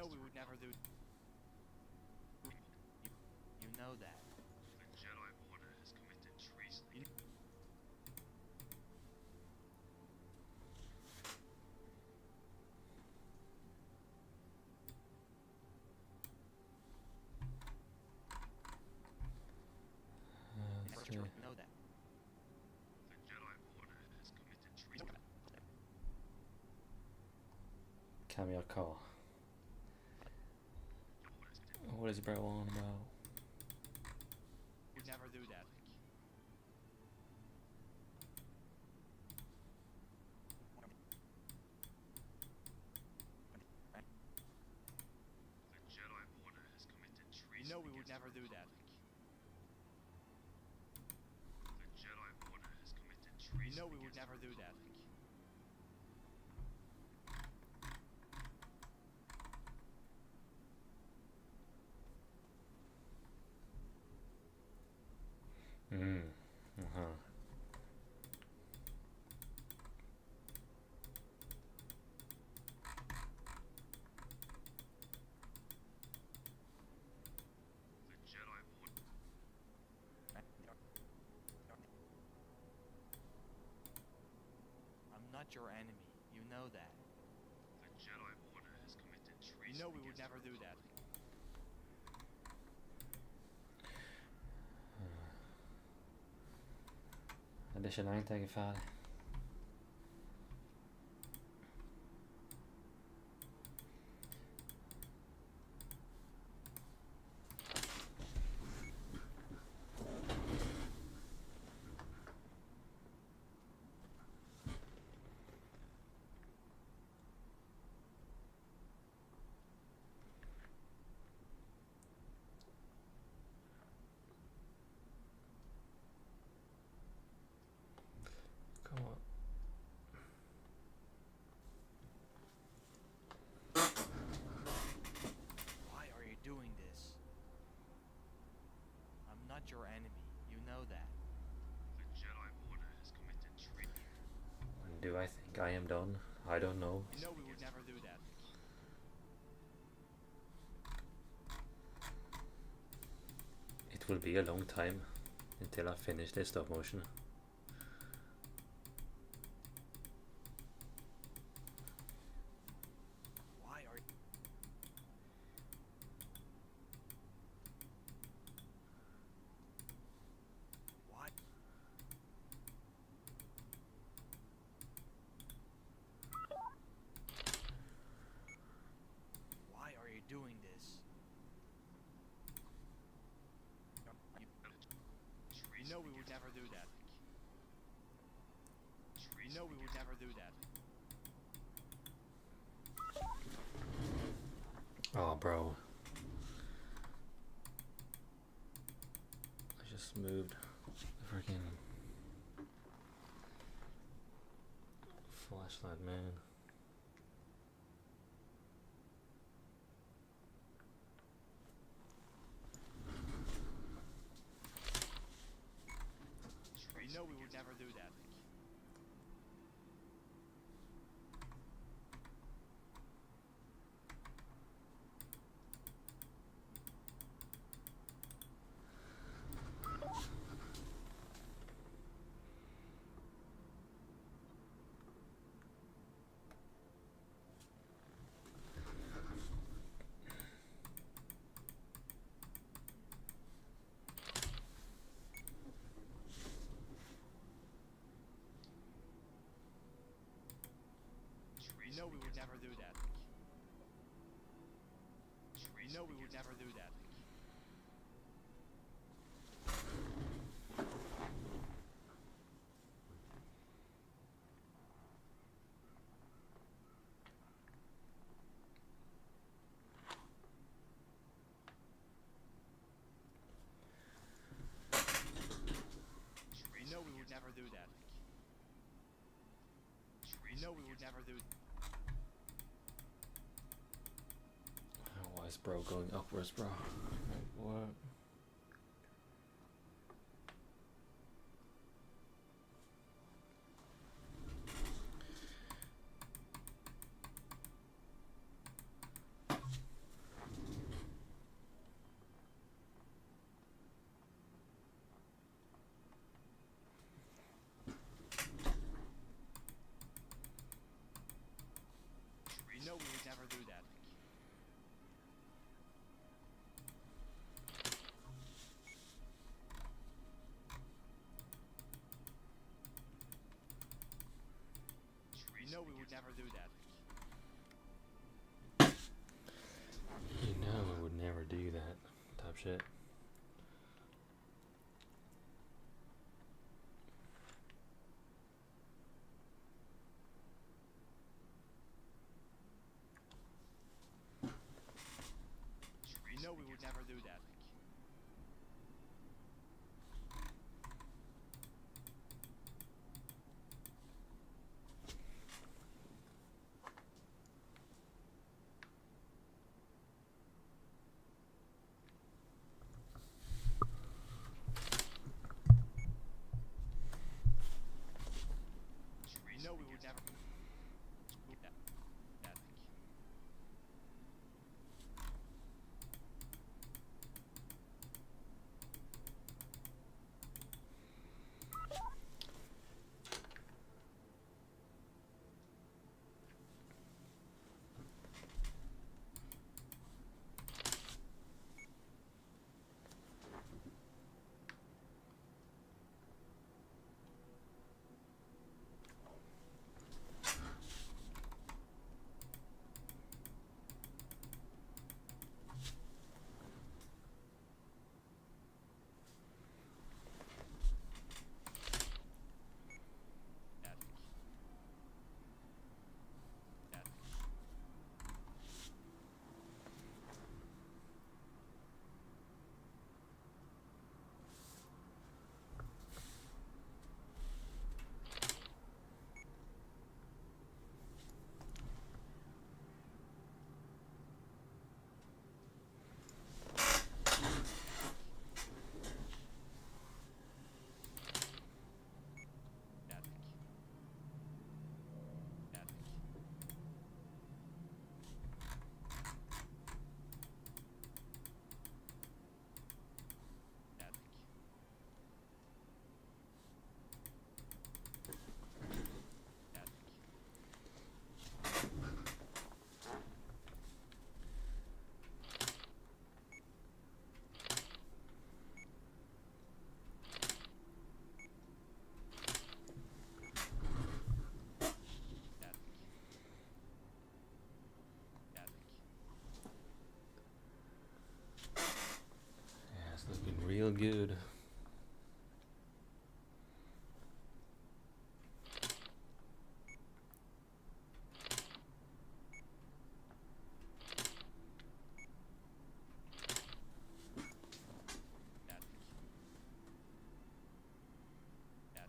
know we would never do. You know that. You, Let's see. you know that. Cameo call. What is bro on about? Would never do that. You know we would never do that. You know we would never do that. Uh-huh. I'm not your enemy. You know that. You know we would never do that. Det känner jag inte ungefär. Come on. Why are you doing this? I'm not your enemy. You know that. Do I think I am done? I don't know. You know we would never do that. It will be a long time until I finish this stop motion. Why are you... Why? Why are you doing this? You know we would never do that. You know we would never do that. Oh, bro. I just moved the freaking flashlight, man. You know we would never do that. You know we would never do that. You know we would never do that. You know we would never do that. You know we would never do. Why is bro going upwards, bro? What? never do that. You know we would never do that type shit. You know we would never do that. You know we would never do that. That. That. That. That. That. That. That. That. That. Yeah, it's looking real good. That. That. That.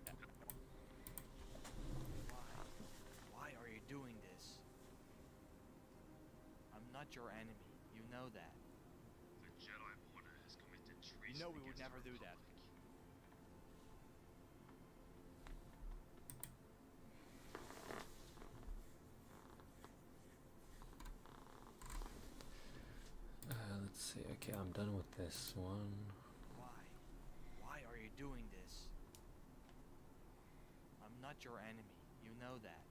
That. Why? Why are you doing this? I'm not your enemy. You know that. The Jedi Order has committed treason. You know we would against never the do that. Republic. Let's see. Okay, I'm done with this one. Why? Why are you doing this? I'm not your enemy. You know that.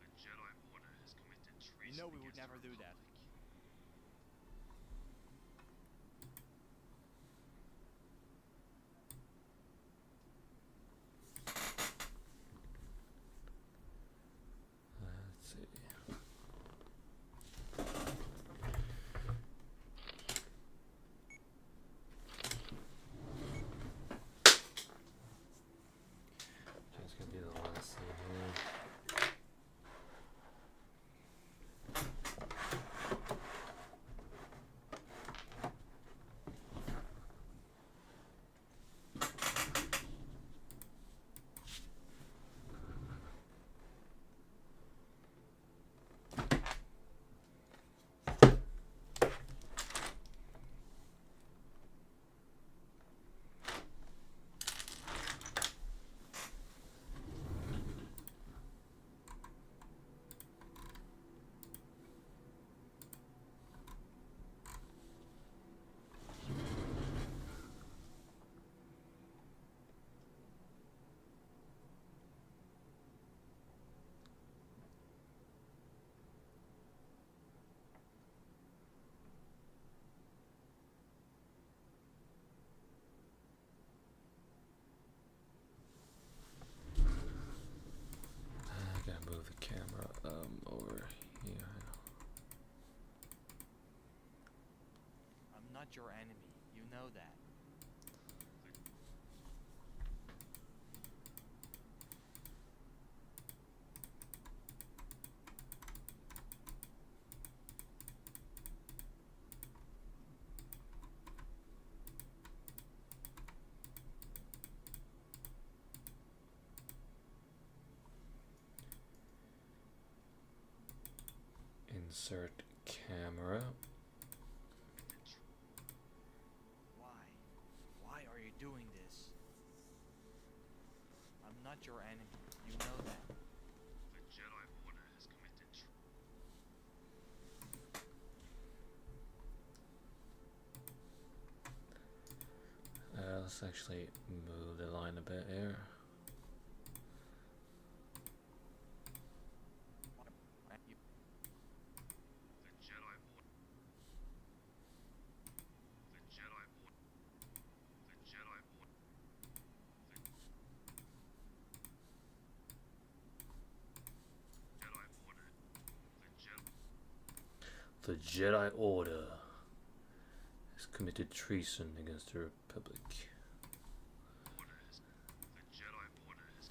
The Jedi Order has committed treason. You know we would against never the do that. Republic. Let's see. Just gonna be the last scene here. not your enemy. You know that. Insert camera. Why? Why are you doing this? I'm not your enemy. You know that. The Jedi Order has committed Let's actually move the line a bit here. You, the Jedi Order. The Jedi Order. The Jedi Order. The Jedi Order. The Jedi Order has committed treason against the Republic. The Jedi Order has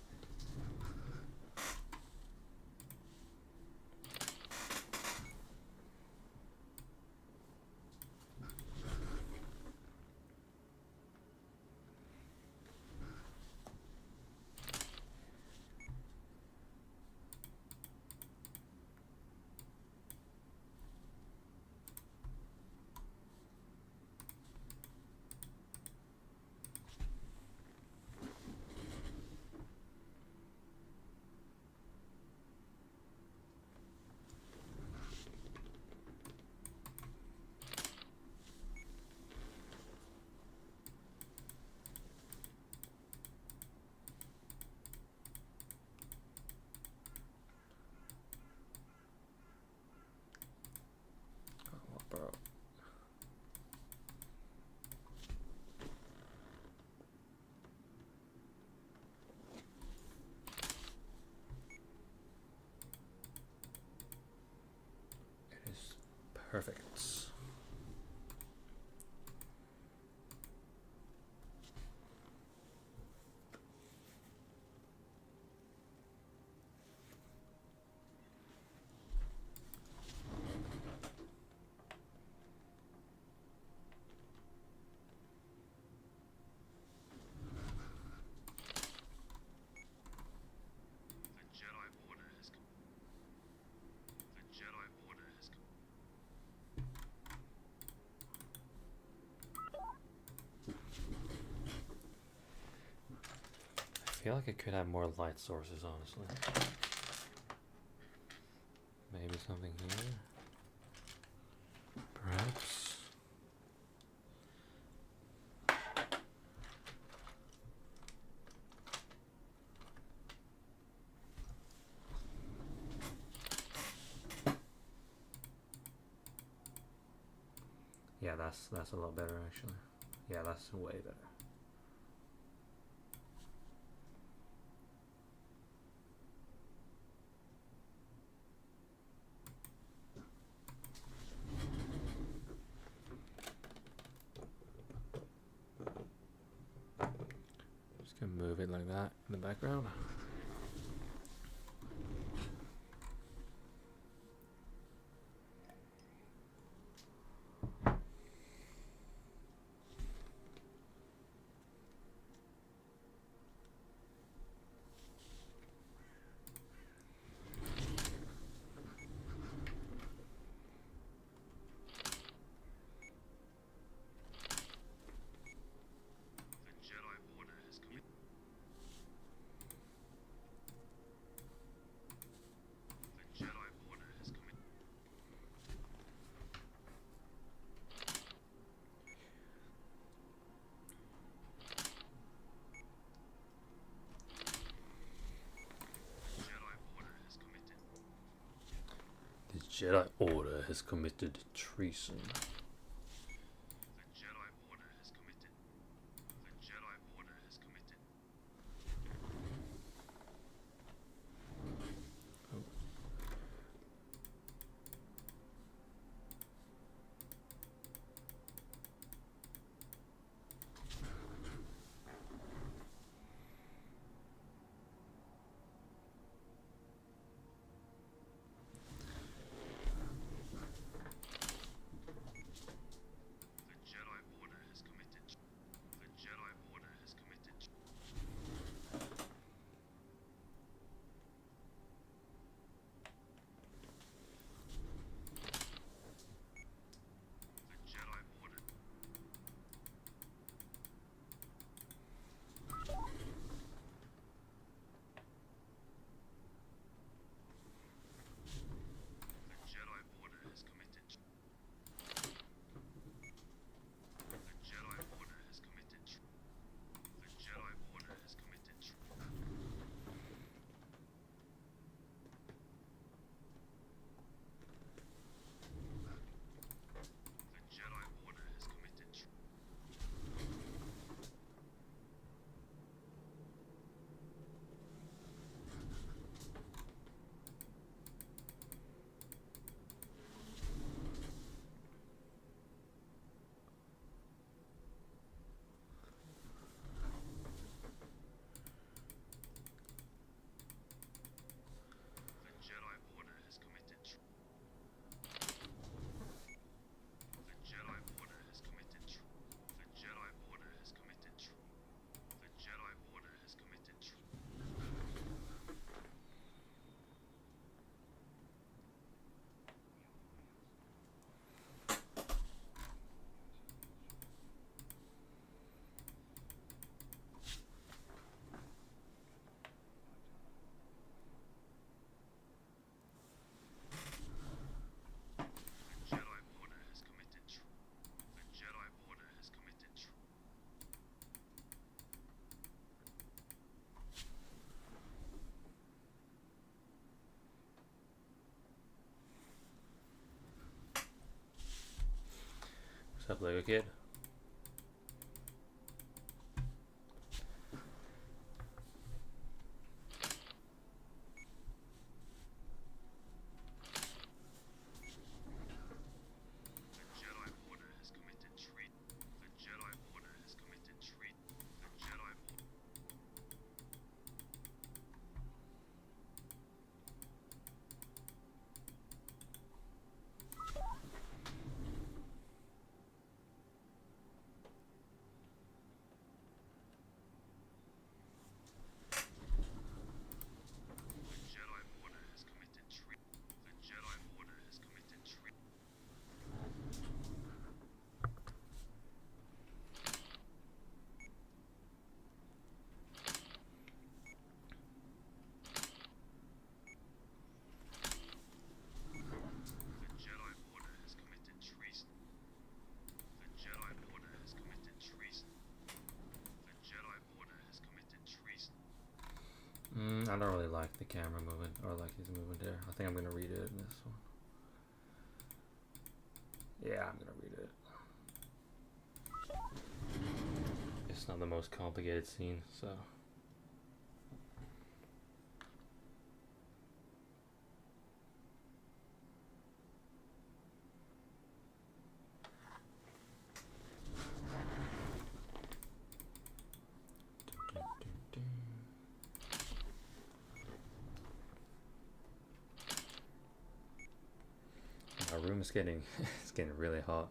Oh, bro. It is perfect. The Jedi Order has The Jedi Order has I feel like I could have more light sources, honestly. Maybe something here? Perhaps? Yeah, that's a lot better actually. Yeah, that's way better. Just gonna move it like that in the background. The Jedi Order has committed The Jedi Order has committed The Jedi Order has committed The Jedi Order has committed treason. The Jedi Order has committed The Jedi Order has committed What's up, Lego Kid? The Jedi Order has committed treason. The Jedi Order has committed treason. The Jedi Order. The Jedi Order has committed treason. The Jedi Order has committed treason. The Jedi Order has committed treason. The Jedi Order has committed treason. The Jedi Order has committed treason. I don't really like the camera movement or like his movement there. I think I'm gonna read it in this one. Yeah, I'm gonna read it. It's not the most complicated scene, so. My room is getting it's getting really hot.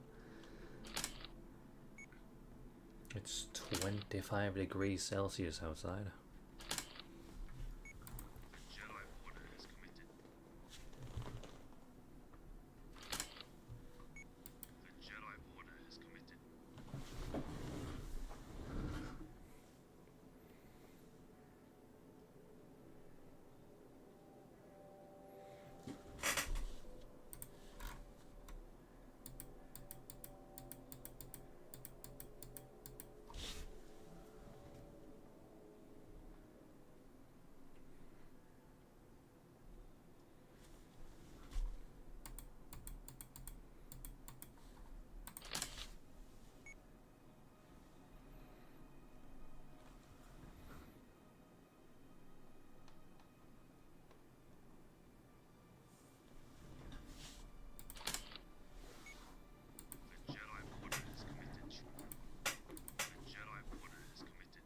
It's 25 degrees Celsius outside. The Jedi Order has committed. The Jedi Order has committed. The Jedi Order has committed. The Jedi Order has committed.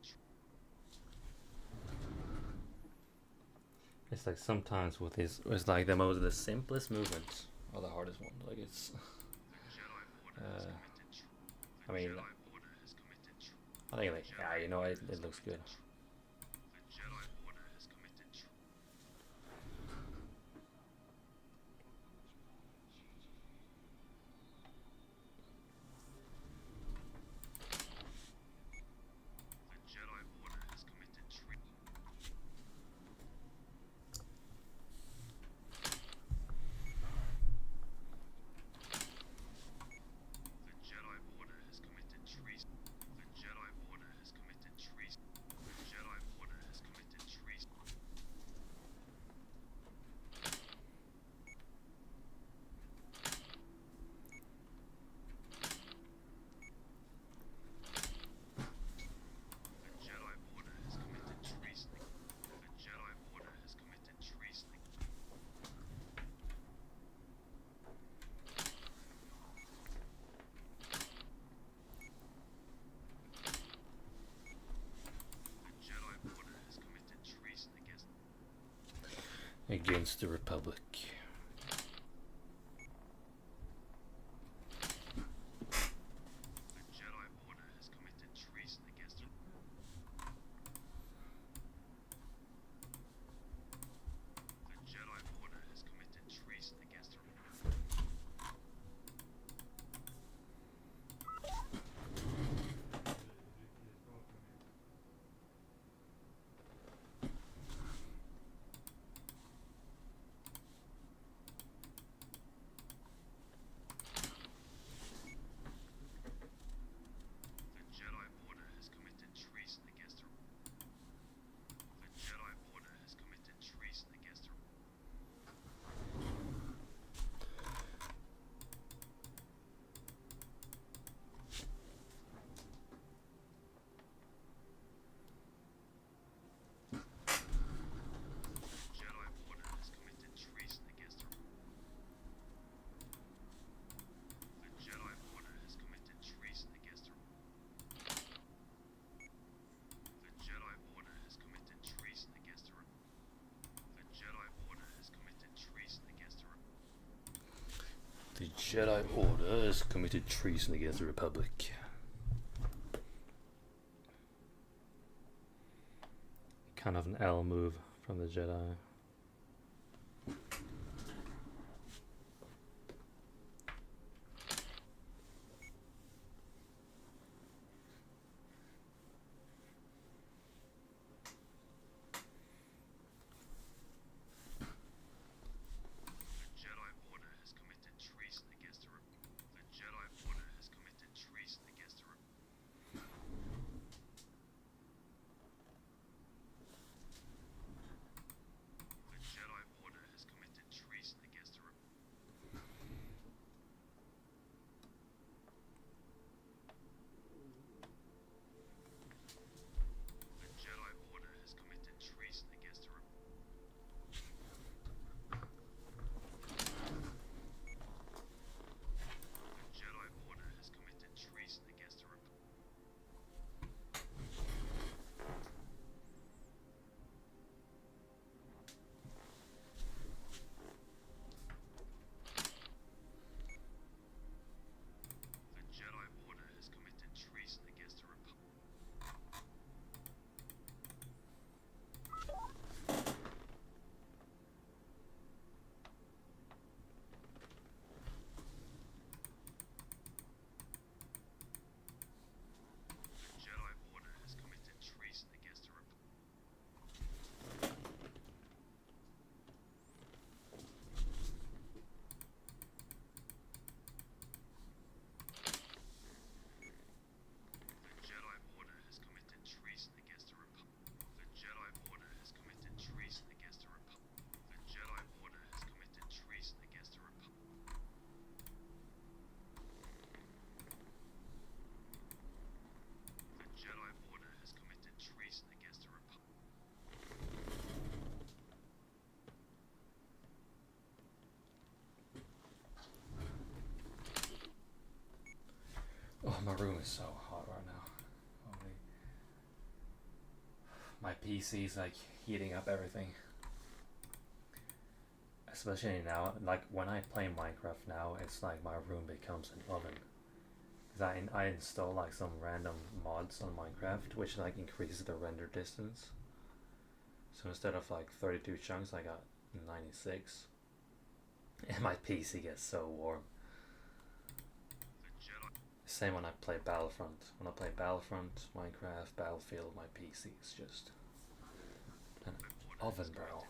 It's like sometimes with his, it's like the simplest movements are the hardest ones. Like it's, The Jedi Order has uh, committed. I mean, Jedi Order has committed. I think like, yeah, you know, it looks good. The Jedi Order has committed. The Jedi Order has committed treason. The Jedi Order has committed treason. The Jedi Order has committed treason. The Jedi Order has committed treason. The Jedi Order has committed treason. The Jedi Order has committed treason. The Jedi Order has committed treason Against the Republic. The Jedi Order has committed treason against the Jedi Order has committed treason against the Jedi Order has committed treason against the Republic. Kind of an L move from the Jedi. Oh, my room is so hot right now. Holy. My PC's like heating up everything. Especially now, like when I play Minecraft now, it's like my room becomes an oven. Cause I install like some random mods on Minecraft, which like increases the render distance. So instead of like 32 chunks, I got 96, and my PC gets so warm. Same when I play Battlefront. When I play Battlefront, Minecraft, Battlefield, my PC is just an oven, bro.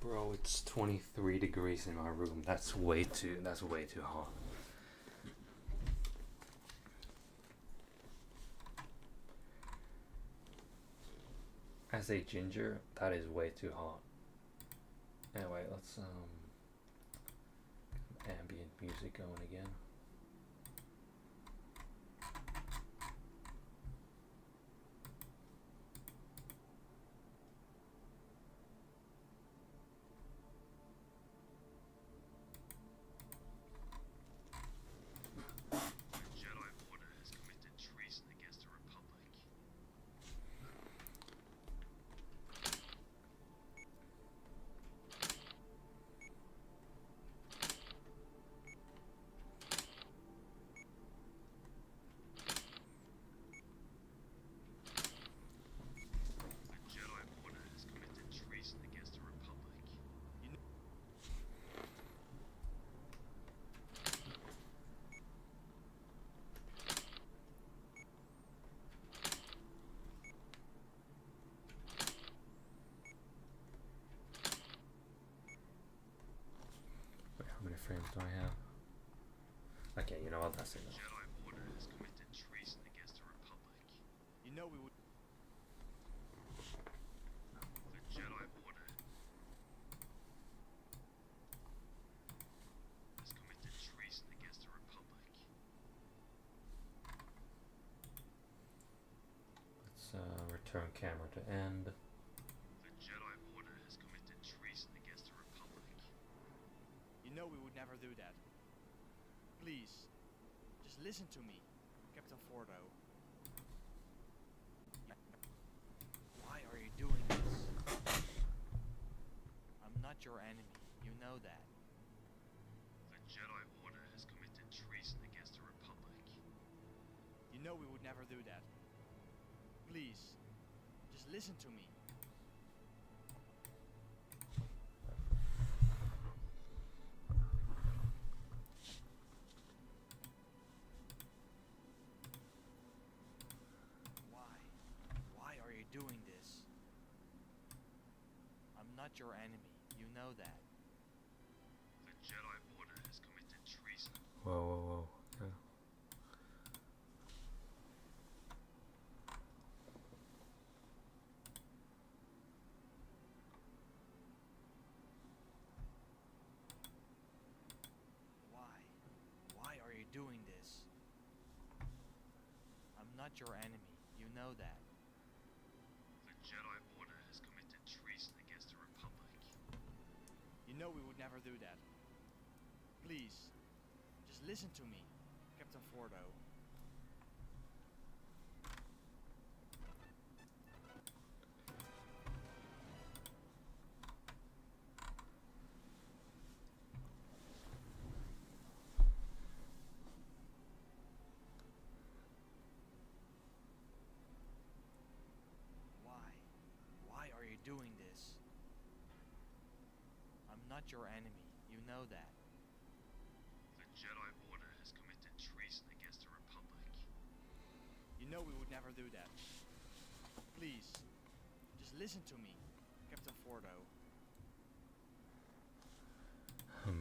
Bro, it's 23 degrees in my room. That's way too hot. As a ginger, that is way too hot. Anyway, let's ambient music going again. frames do I have? Okay, you know what? That's enough. Jedi Order has committed treason against the Republic. You know we would. The Jedi Order has committed treason against the Republic. Let's return camera to end. The Jedi Order has committed treason against the Republic. You know we would never do that. Please, just listen to me, Captain Fordo. Why are you doing this? I'm not your enemy, you know that. The Jedi Order has committed treason against the Republic. You know we would never do that. Please, just listen to me. Why are you doing this? I'm not your enemy, you know that. The Jedi Order has committed treason. Whoa, whoa, whoa. Yeah. Why are you doing this? I'm not your enemy, you know that. The Jedi Order has committed treason against the Republic. You know we would never do that. Please, just listen to me, Captain Fordo. Why are you doing this? I'm not your enemy, you know that. The Jedi Order has committed treason against the Republic. You know we would never do that. Please, just listen to me, Captain Fordo.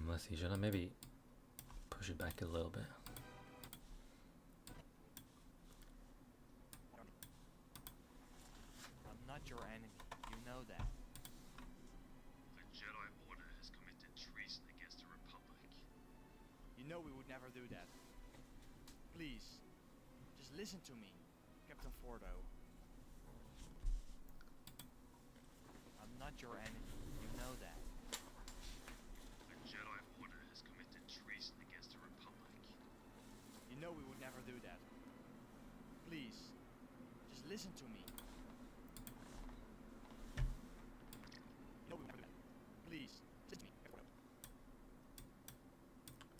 Let's see, should I maybe push it back a little bit? I'm not your enemy, you know that. The Jedi Order has committed treason against the Republic. You know we would never do that. Please, just listen to me, Captain Fordo. I'm not your enemy, you know that. The Jedi Order has committed treason against the Republic. You know we would never do that. Please, just listen to me. You know we would never do that. Please, listen to me, Captain Fordo.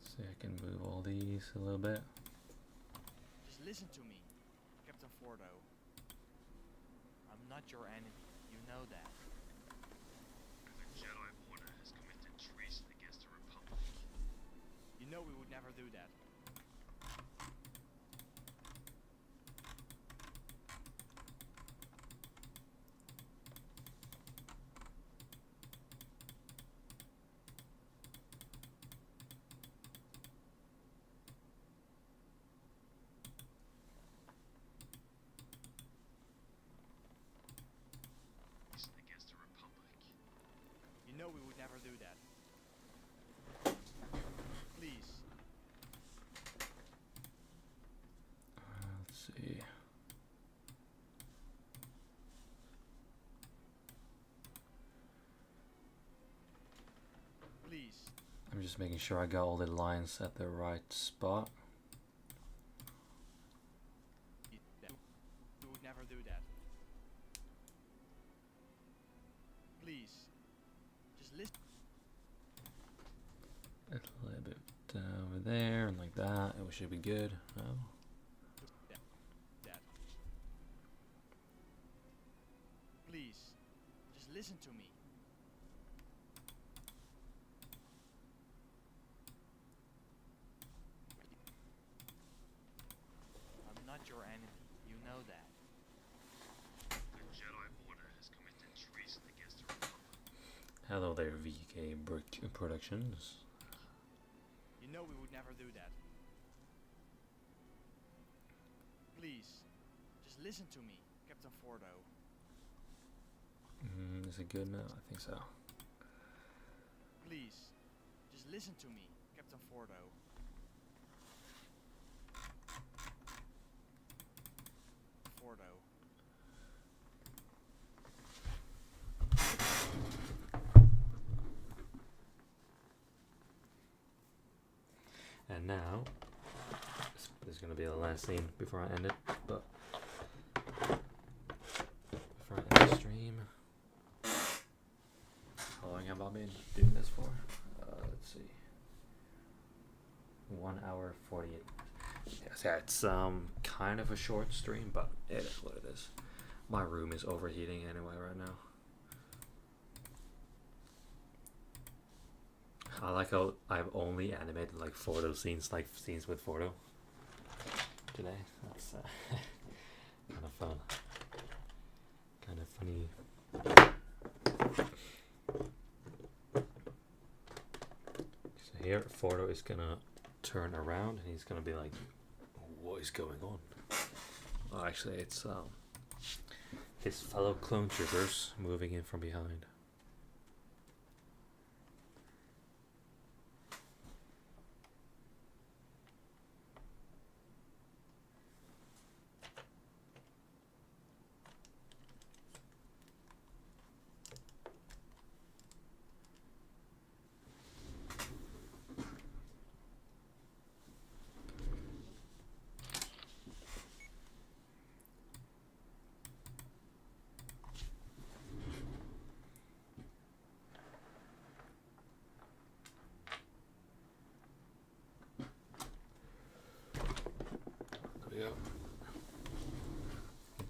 See, I can move all these a little bit. Just listen to me, Captain Fordo. I'm not your enemy, you know that. The Jedi Order has committed treason against the Republic. You know we would never do that. Treason against the Republic. You know we would never do that. Please, Let's see. please, I'm just making sure I got all the lines at the right spot. we would never do that. Please, just listen. A little bit over there and like that. It should be good. Oh. That. Please, just listen to me. I'm not your enemy, you know that. The Jedi Order has committed treason against the Republic. Hello there, VK Brick Productions. know we would never do that. Please, just listen to me, Captain Fordo. Is it good now? I think so. Please, just listen to me, Captain Fordo. Fordo. And now, this is going to be the last scene before I end it, but before I end the stream, how long have I been doing this for? Let's see, 1 hour 48. Yes, yeah, it's kind of a short stream, but it is what it is. My room is overheating anyway right now. I like how I've only animated like Fordo scenes, like scenes with Fordo today. That's kind of fun, kind of funny. So here, Fordo is gonna turn around and he's gonna be like, "What is going on?" Well, actually, it's his fellow clone troopers moving in from behind. There we go.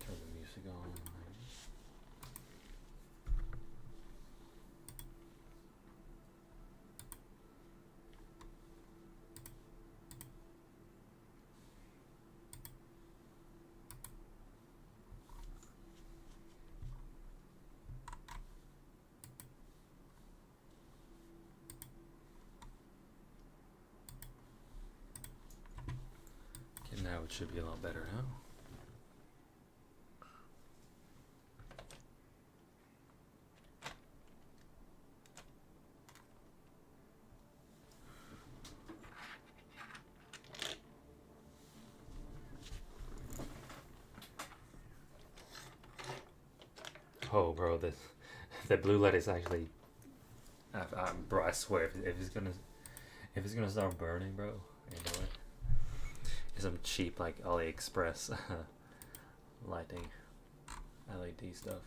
Turn the music on. Okay, now it should be a lot better now. Oh, bro, this the blue light is actually. Bro, I swear, if it's gonna start burning, bro, you know it. It's some cheap like AliExpress lighting, LED stuff.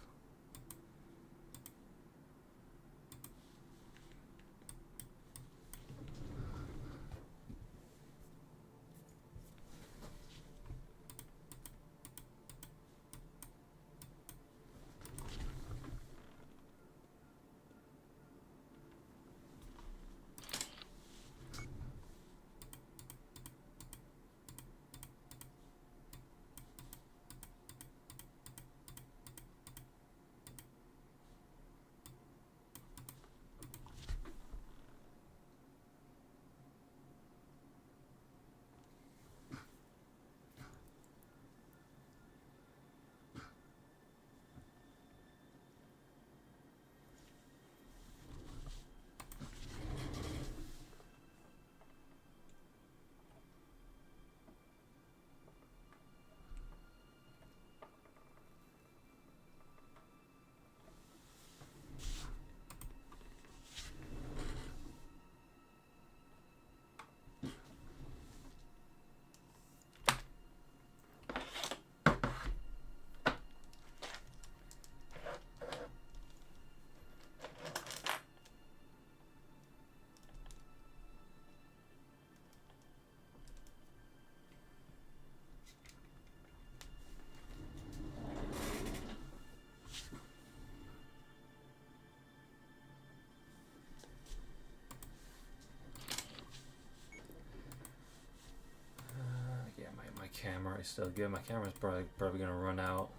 Yeah, my camera is still good. My camera's probably gonna run out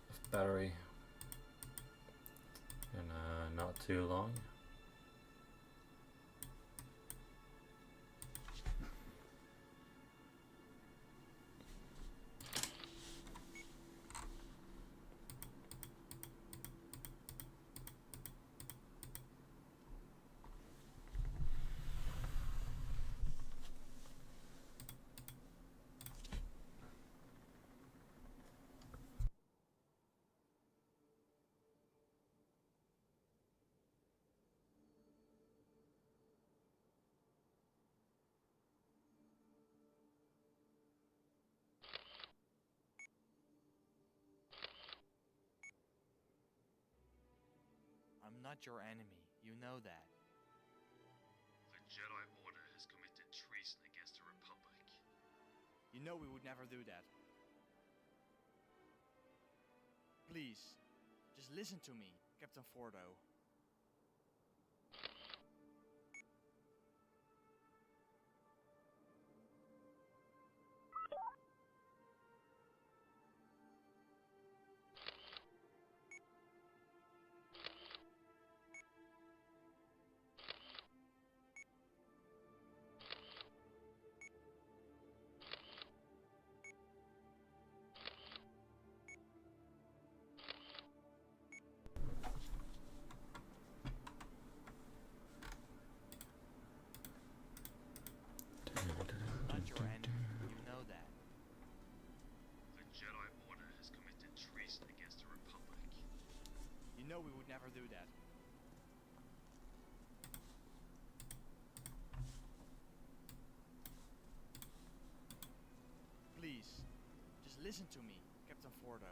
of battery in not too long. I'm not your enemy. You know that. The Jedi Order has committed treason against the Republic. You know we would never do that. Please, just listen to me, Captain Fordo. I'm not your enemy. You know that. The Jedi Order has committed treason against the Republic. You know we would never do that. Please, just listen to me, Captain Fordo.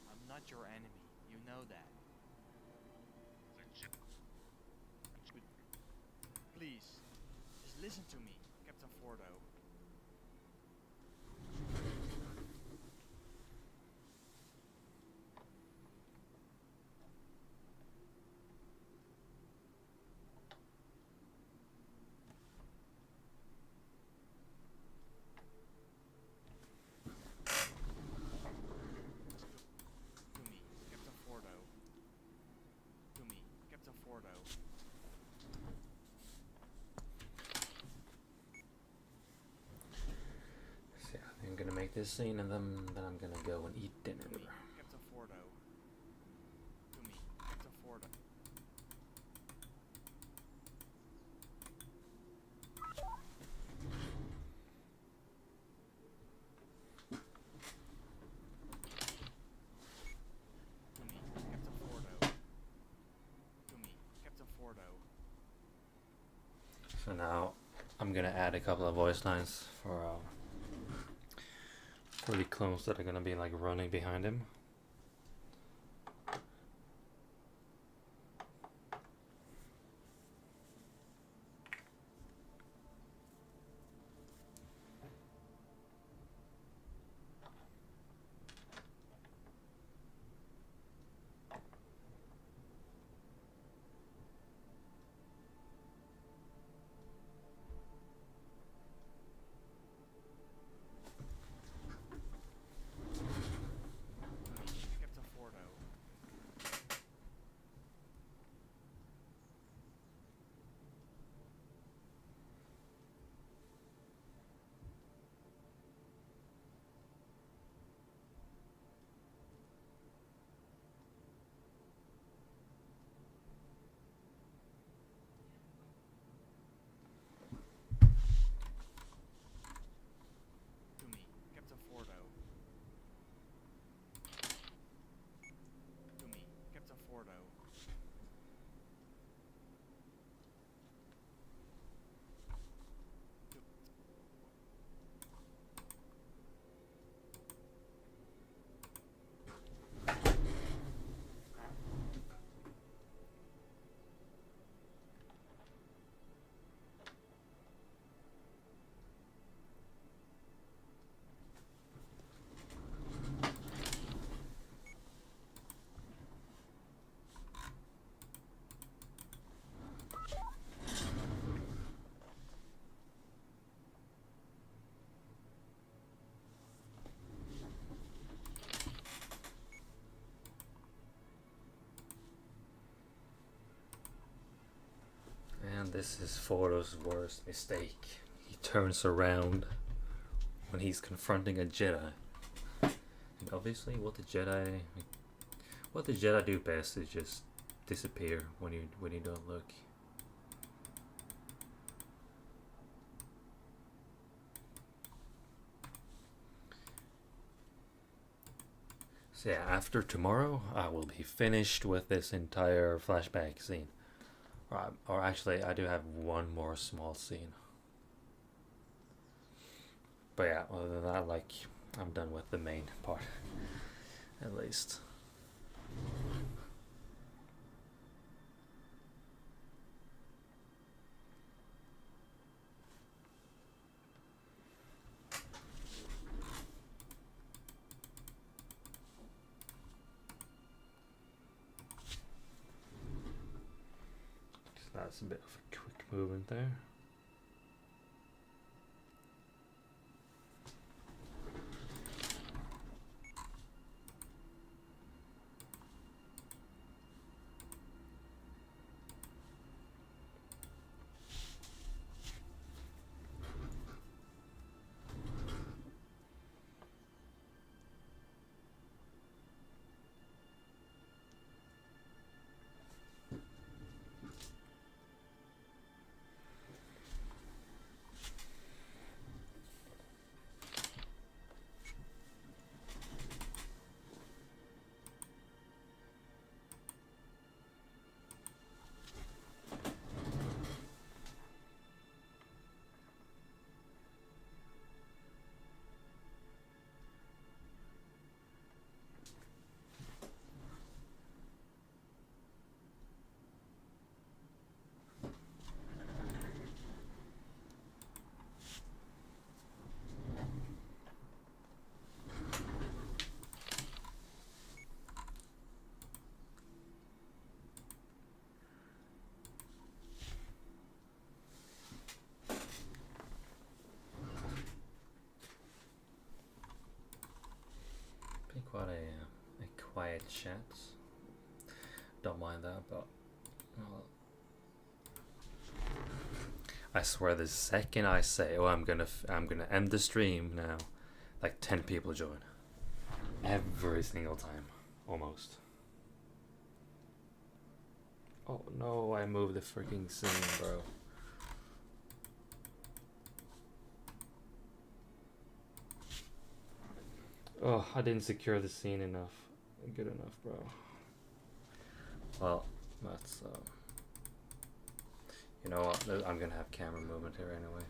I'm not your enemy. You know that. The Please, just listen to me, Captain Fordo. To me, Captain Fordo. To me, Captain Fordo. So yeah, I'm gonna make this scene and then I'm gonna go and eat dinner. To me, Captain Fordo. To me, Captain Fordo. To me, Captain Fordo. To me, Captain Fordo. So now I'm gonna add a couple of voice lines for the clones that are gonna be like running behind him. To me, Captain Fordo. To me, Captain Fordo. To me, Captain Fordo. To And this is Fordo's worst mistake. He turns around when he's confronting a Jedi. And obviously, what the Jedi do best is just disappear when you don't look. So yeah, after tomorrow, I will be finished with this entire flashback scene. Or actually, I do have one more small scene. But yeah, other than that, like, I'm done with the main part, at least. So that's a bit of a quick movement there. Been quite a quiet chat. Don't mind that, but well, I swear the second I say, "Oh, I'm gonna end the stream now," like 10 people join. Every single time, almost. Oh no, I moved the freaking scene, bro. Oh, I didn't secure the scene enough. Good enough, bro. Well, that's you know what? I'm gonna have camera movement here anyway.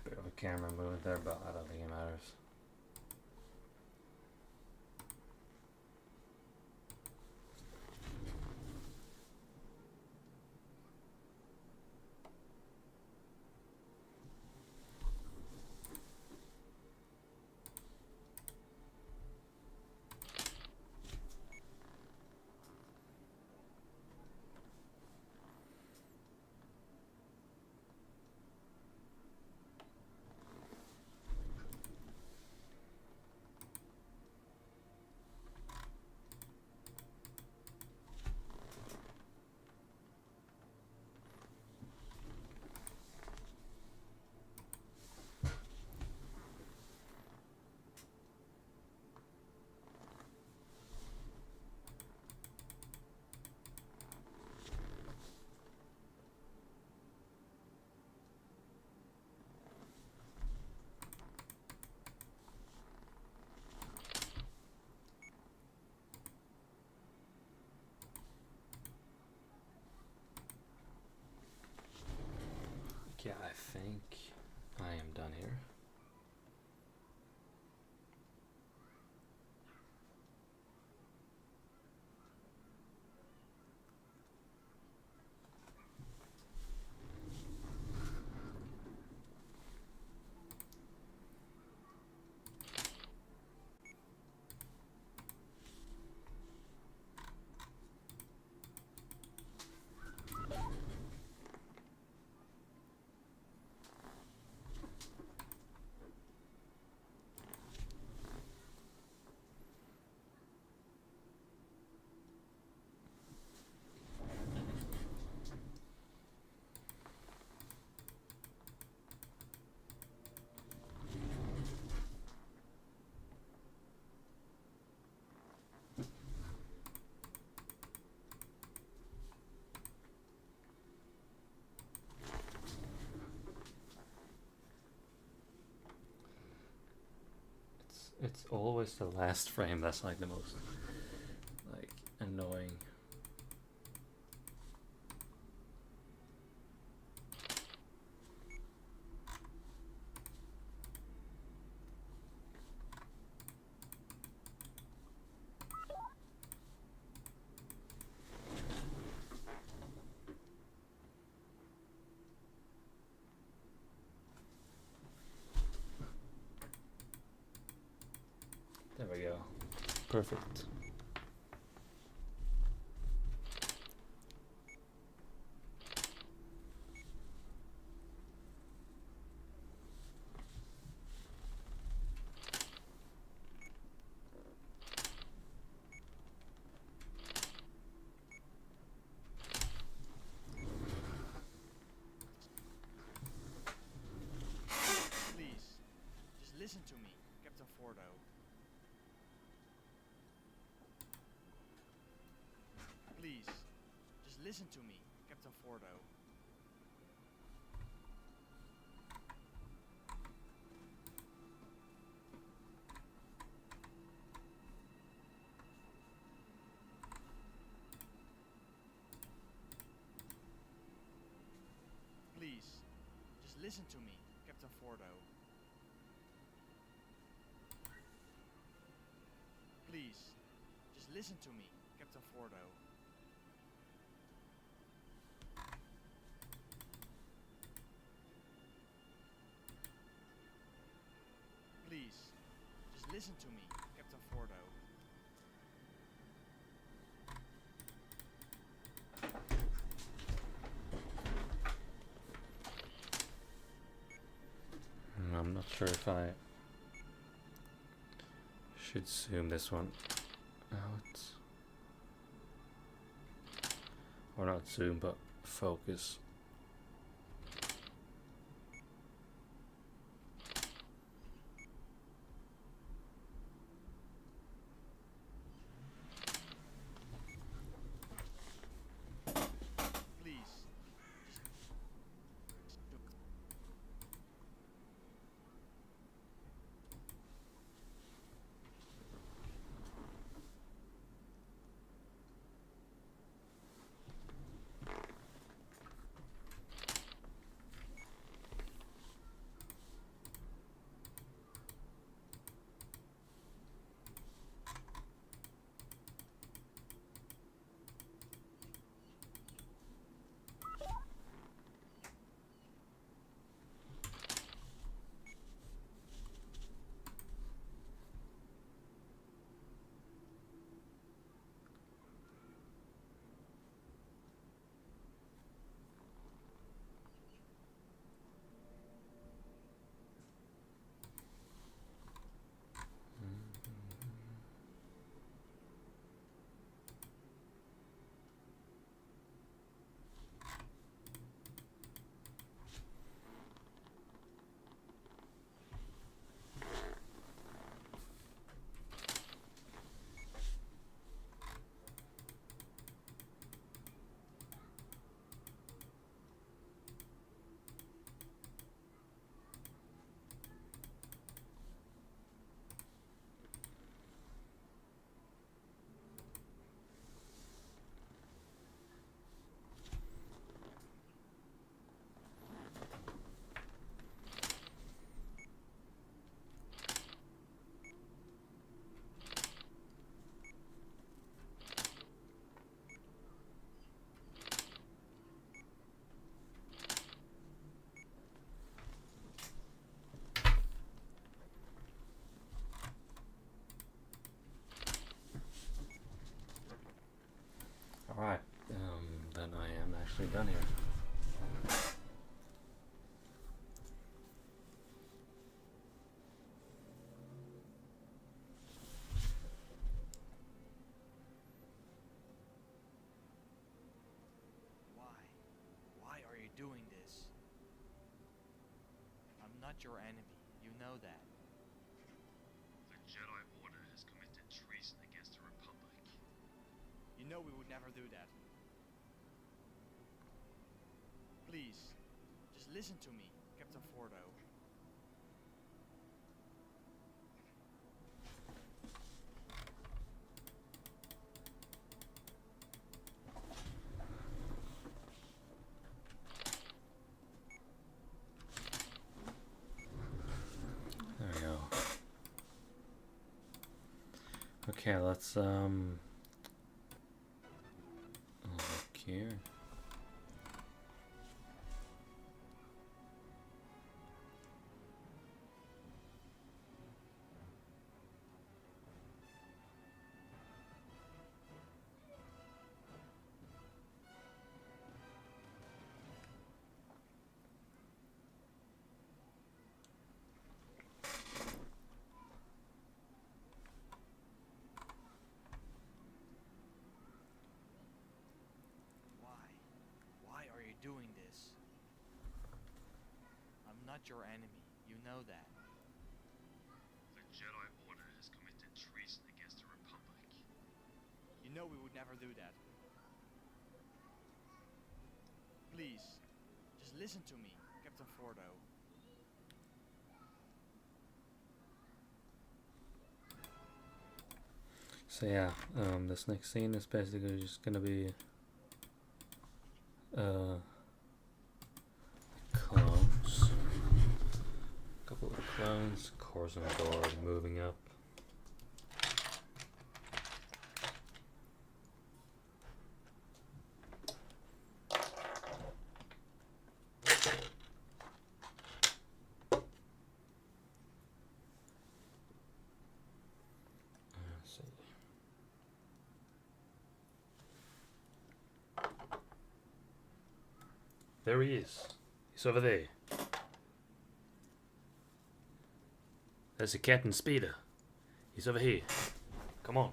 Bit of a camera movement there, but I don't think it matters. It's always the last frame that's like the most like annoying. There we go. Perfect. Please, just listen to me, Captain Fordo. Please, just listen to me, Captain Fordo. Please, just listen to me, Captain Fordo. Please, just listen to me, Captain Fordo. Please, just listen to me, Captain Fordo. I'm not sure if I should zoom this one out. Or not zoom, but focus. Please, Alright, then I am actually done here. why? Why are you doing this? I'm not your enemy, you know that. The Jedi Order has committed treason against the Republic. You know we would never do that. Please, just listen to me, Captain Fordo. Okay, let's look here. Why are you doing this? I'm not your enemy. You know that. The Jedi Order has committed treason against the Republic. You know we would never do that. Please, just listen to me, Captain Fordo. So yeah, this next scene is basically just gonna be clones. A couple of the clones, cores on the door moving up. Let's see. There he is. He's over there. There's a Captain Speeder. He's over here. Come on.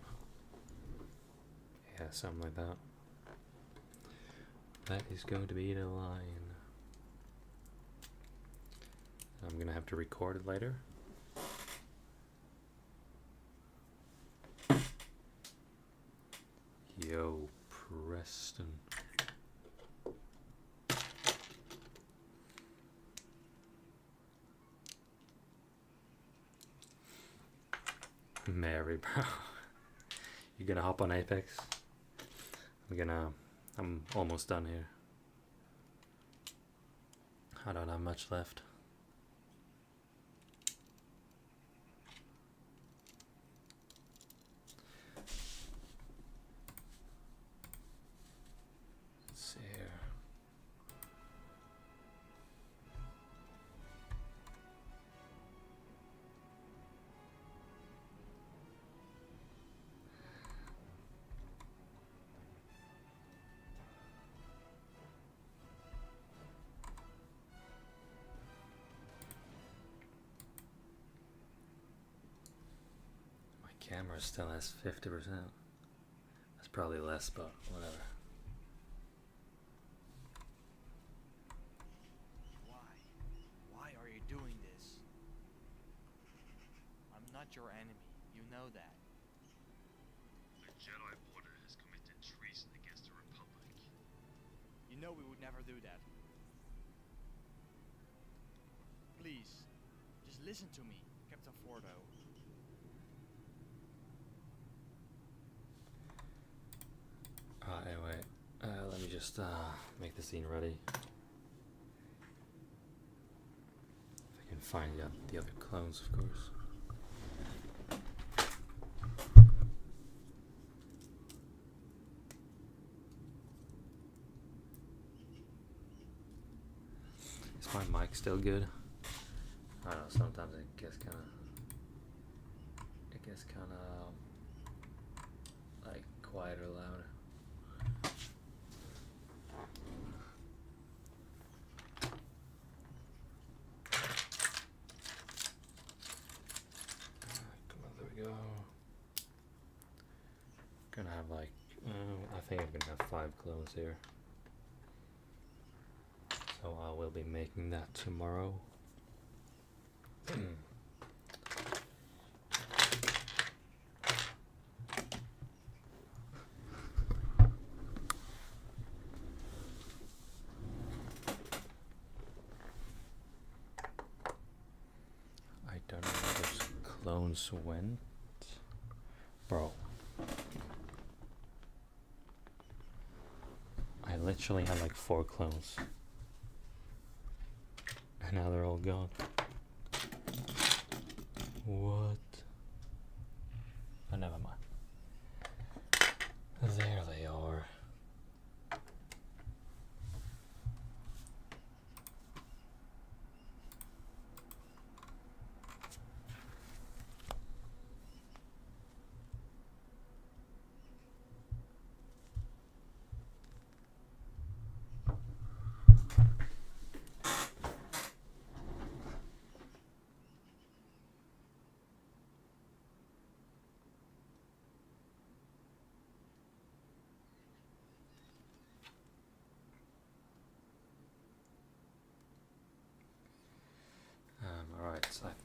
Yeah, something like that. That is going to be the line. I'm gonna have to record it later. Yo, Preston. Mary, bro. You gonna hop on Apex? I'm almost done here. I don't have much left. Let's see here. Camera still has 50%. That's probably less, but whatever. Why are you doing this? I'm not your enemy. You know that. The Jedi Order has committed treason against the Republic. You know we would never do that. Please, just listen to me, Captain Fordo. Anyway, let me just make the scene ready. If I can find the other clones, of course. Is my mic still good? I don't know, sometimes it gets kind of like quiet or loud. Come on, there we go. Gonna have like, I think I'm gonna have 5 clones here. So I will be making that tomorrow. I don't know where those clones went. Bro. I literally had like 4 clones. And now they're all gone. What? Oh, never mind.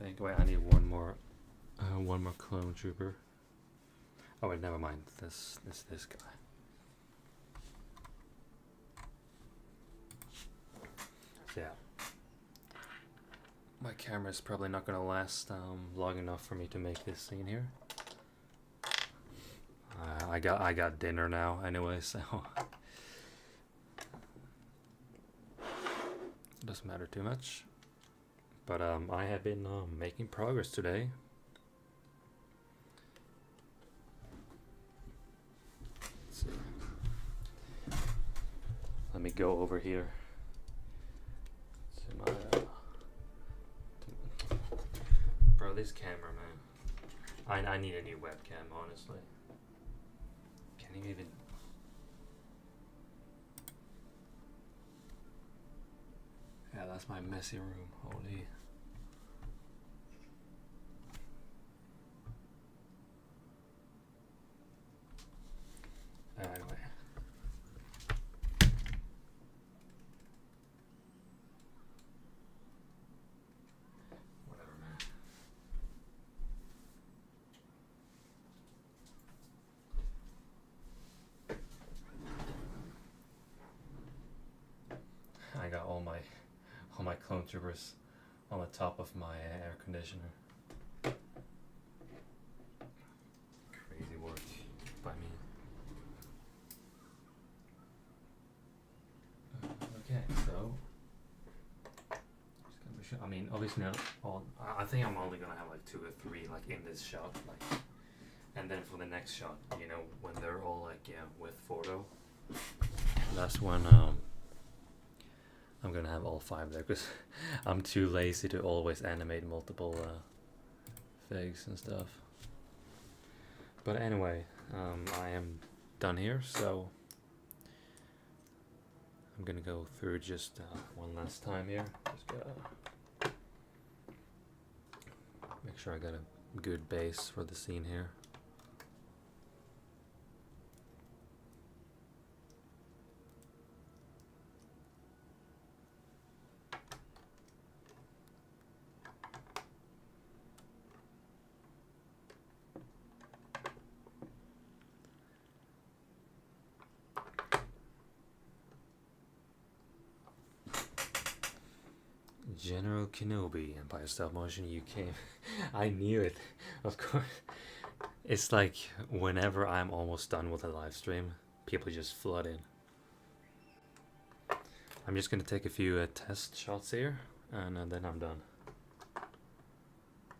think. Wait, I need one more clone trooper. Oh wait, never mind. This guy. So yeah, my camera is probably not gonna last long enough for me to make this scene here. I got dinner now anyway, so it doesn't matter too much. But I have been making progress today. Let's see. Let me go over here to my bro. This camera, man. I need a new webcam, honestly. Can you even? Yeah, that's my messy room. Holy. Anyway. Whatever, man. I got all my clone troopers on the top of my air conditioner. Crazy work by me. Okay, so just gonna be sure. I mean, obviously, I think I'm only gonna have like 2 or 3 like in this shot, like, and then for the next shot, you know, when they're all like with Fordo, that's when I'm gonna have all 5 there because I'm too lazy to always animate multiple figs and stuff. But anyway, I am done here, so I'm gonna go through just one last time here. Just gotta make sure I got a good base for the scene here. General Kenobi, Empire Stop Motion, you came. I knew it, of course. It's like whenever I'm almost done with a live stream, people just flood in. I'm just gonna take a few test shots here, and then I'm done.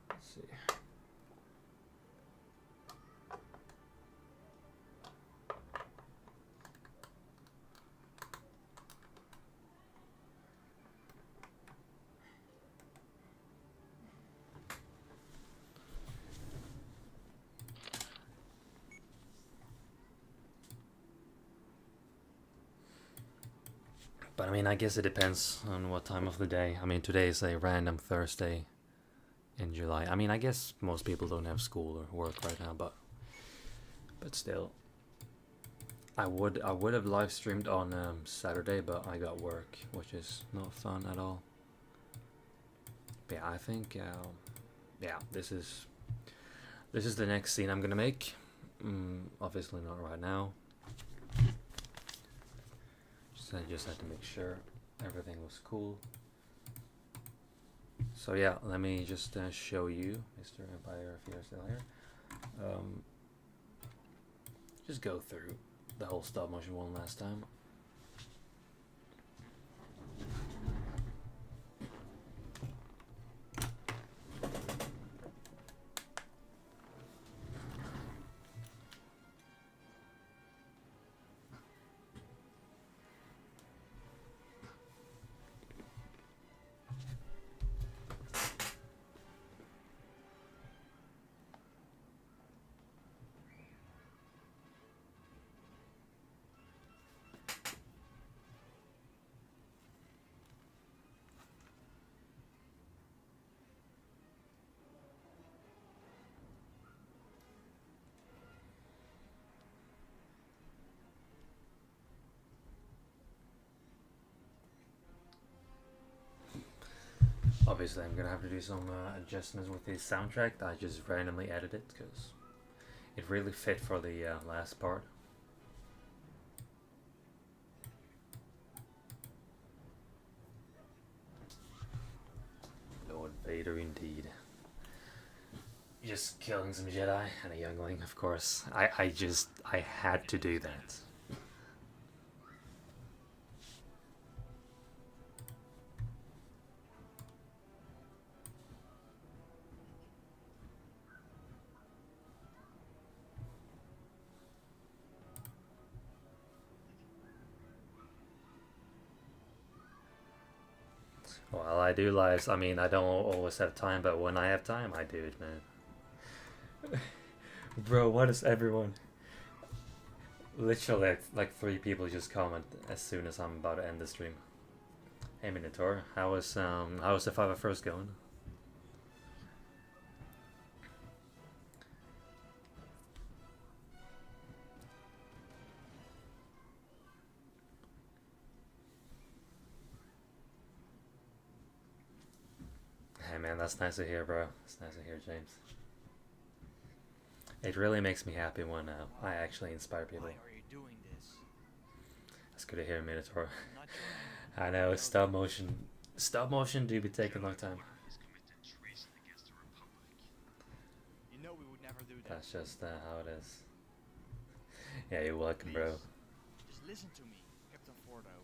Let's see. But I mean, I guess it depends on what time of the day. I mean, today is a random Thursday in July. I mean, I guess most people don't have school or work right now, but still, I would have live streamed on Saturday, but I got work, which is not fun at all. But yeah, I think yeah, this is the next scene I'm gonna make. Obviously not right now. I just had to make sure everything was cool. So yeah, let me just show you, Mr. Empire, if you're still here. Just go through the whole stop motion one last time. obviously I'm gonna have to do some adjustments with the soundtrack. I just randomly edited it because it really fit for the last part. Lord Vader, indeed. Just killing some Jedi and a youngling, of course. I had to do that. Well, I do lives. I mean, I don't always have time, but when I have time, I do it, man. Bro, what is everyone? Literally, like 3 people just comment as soon as I'm about to end the stream. Hey Minotaur, how was the 5 going? Hey man, that's nice to hear, bro. It's nice to hear, James. It really makes me happy when I actually inspire people. Why are you doing this? It's good to hear, Minotaur. I'm not your enemy. I know, You know stop that. motion. Stop motion do be taking a long Jedi time. Order has committed treason against the Republic. You know we would never do that. That's just how it is. Yeah, you're welcome, Please, bro. just listen to me, Captain Fordo.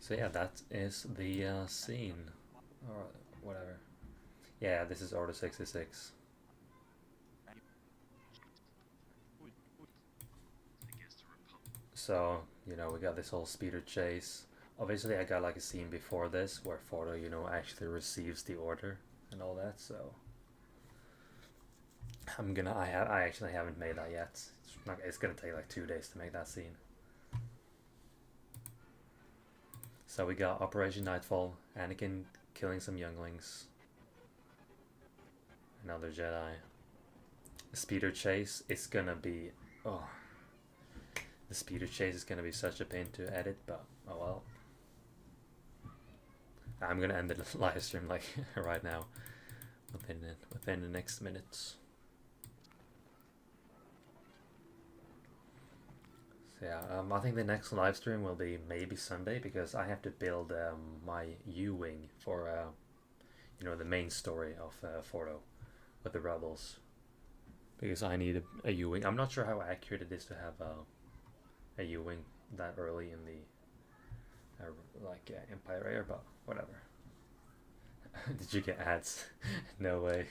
So yeah, that is the scene. Or whatever. Yeah, this is Order 66. Against the Republic. So, you know, we got this whole speeder chase. Obviously, I got like a scene before this where Fordo, you know, actually receives the order and all that. So, I actually haven't made that yet. It's gonna take like 2 days to make that scene. So we got Operation Nightfall, Anakin killing some younglings, another Jedi. Speeder chase. It's gonna be the speeder chase is gonna be such a pain to edit, but oh well. I'm gonna end the live stream like right now, within the next minutes. So yeah, I think the next live stream will be maybe Sunday because I have to build my U-wing for you know, the main story of Fordo with the rebels, because I need a U-wing. I'm not sure how accurate it is to have a U-wing that early in the Empire era, but whatever. Did you get ads? No way.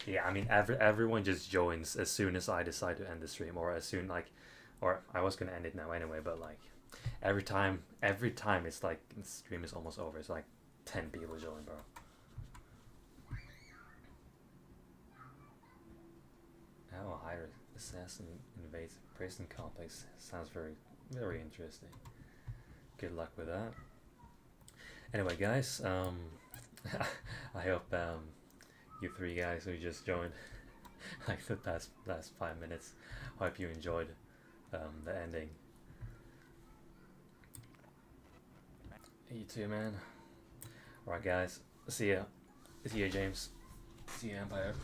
Yeah, I mean, everyone just joins as soon as I decide to end the stream, or as soon or I was gonna end it now anyway, but like every time it's like the stream is almost over. It's like 10 people join, bro. How a higher assassin invades a prison complex sounds very interesting. Good luck with that. Anyway, guys, I hope you 3 guys who just joined like the last 5 minutes. Hope you enjoyed the ending. You too, man. Alright, guys. See ya. See ya, James. See ya, Empire.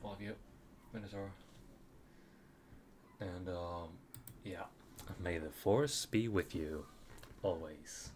All of you. Minotaur. And yeah. May the force be with you always.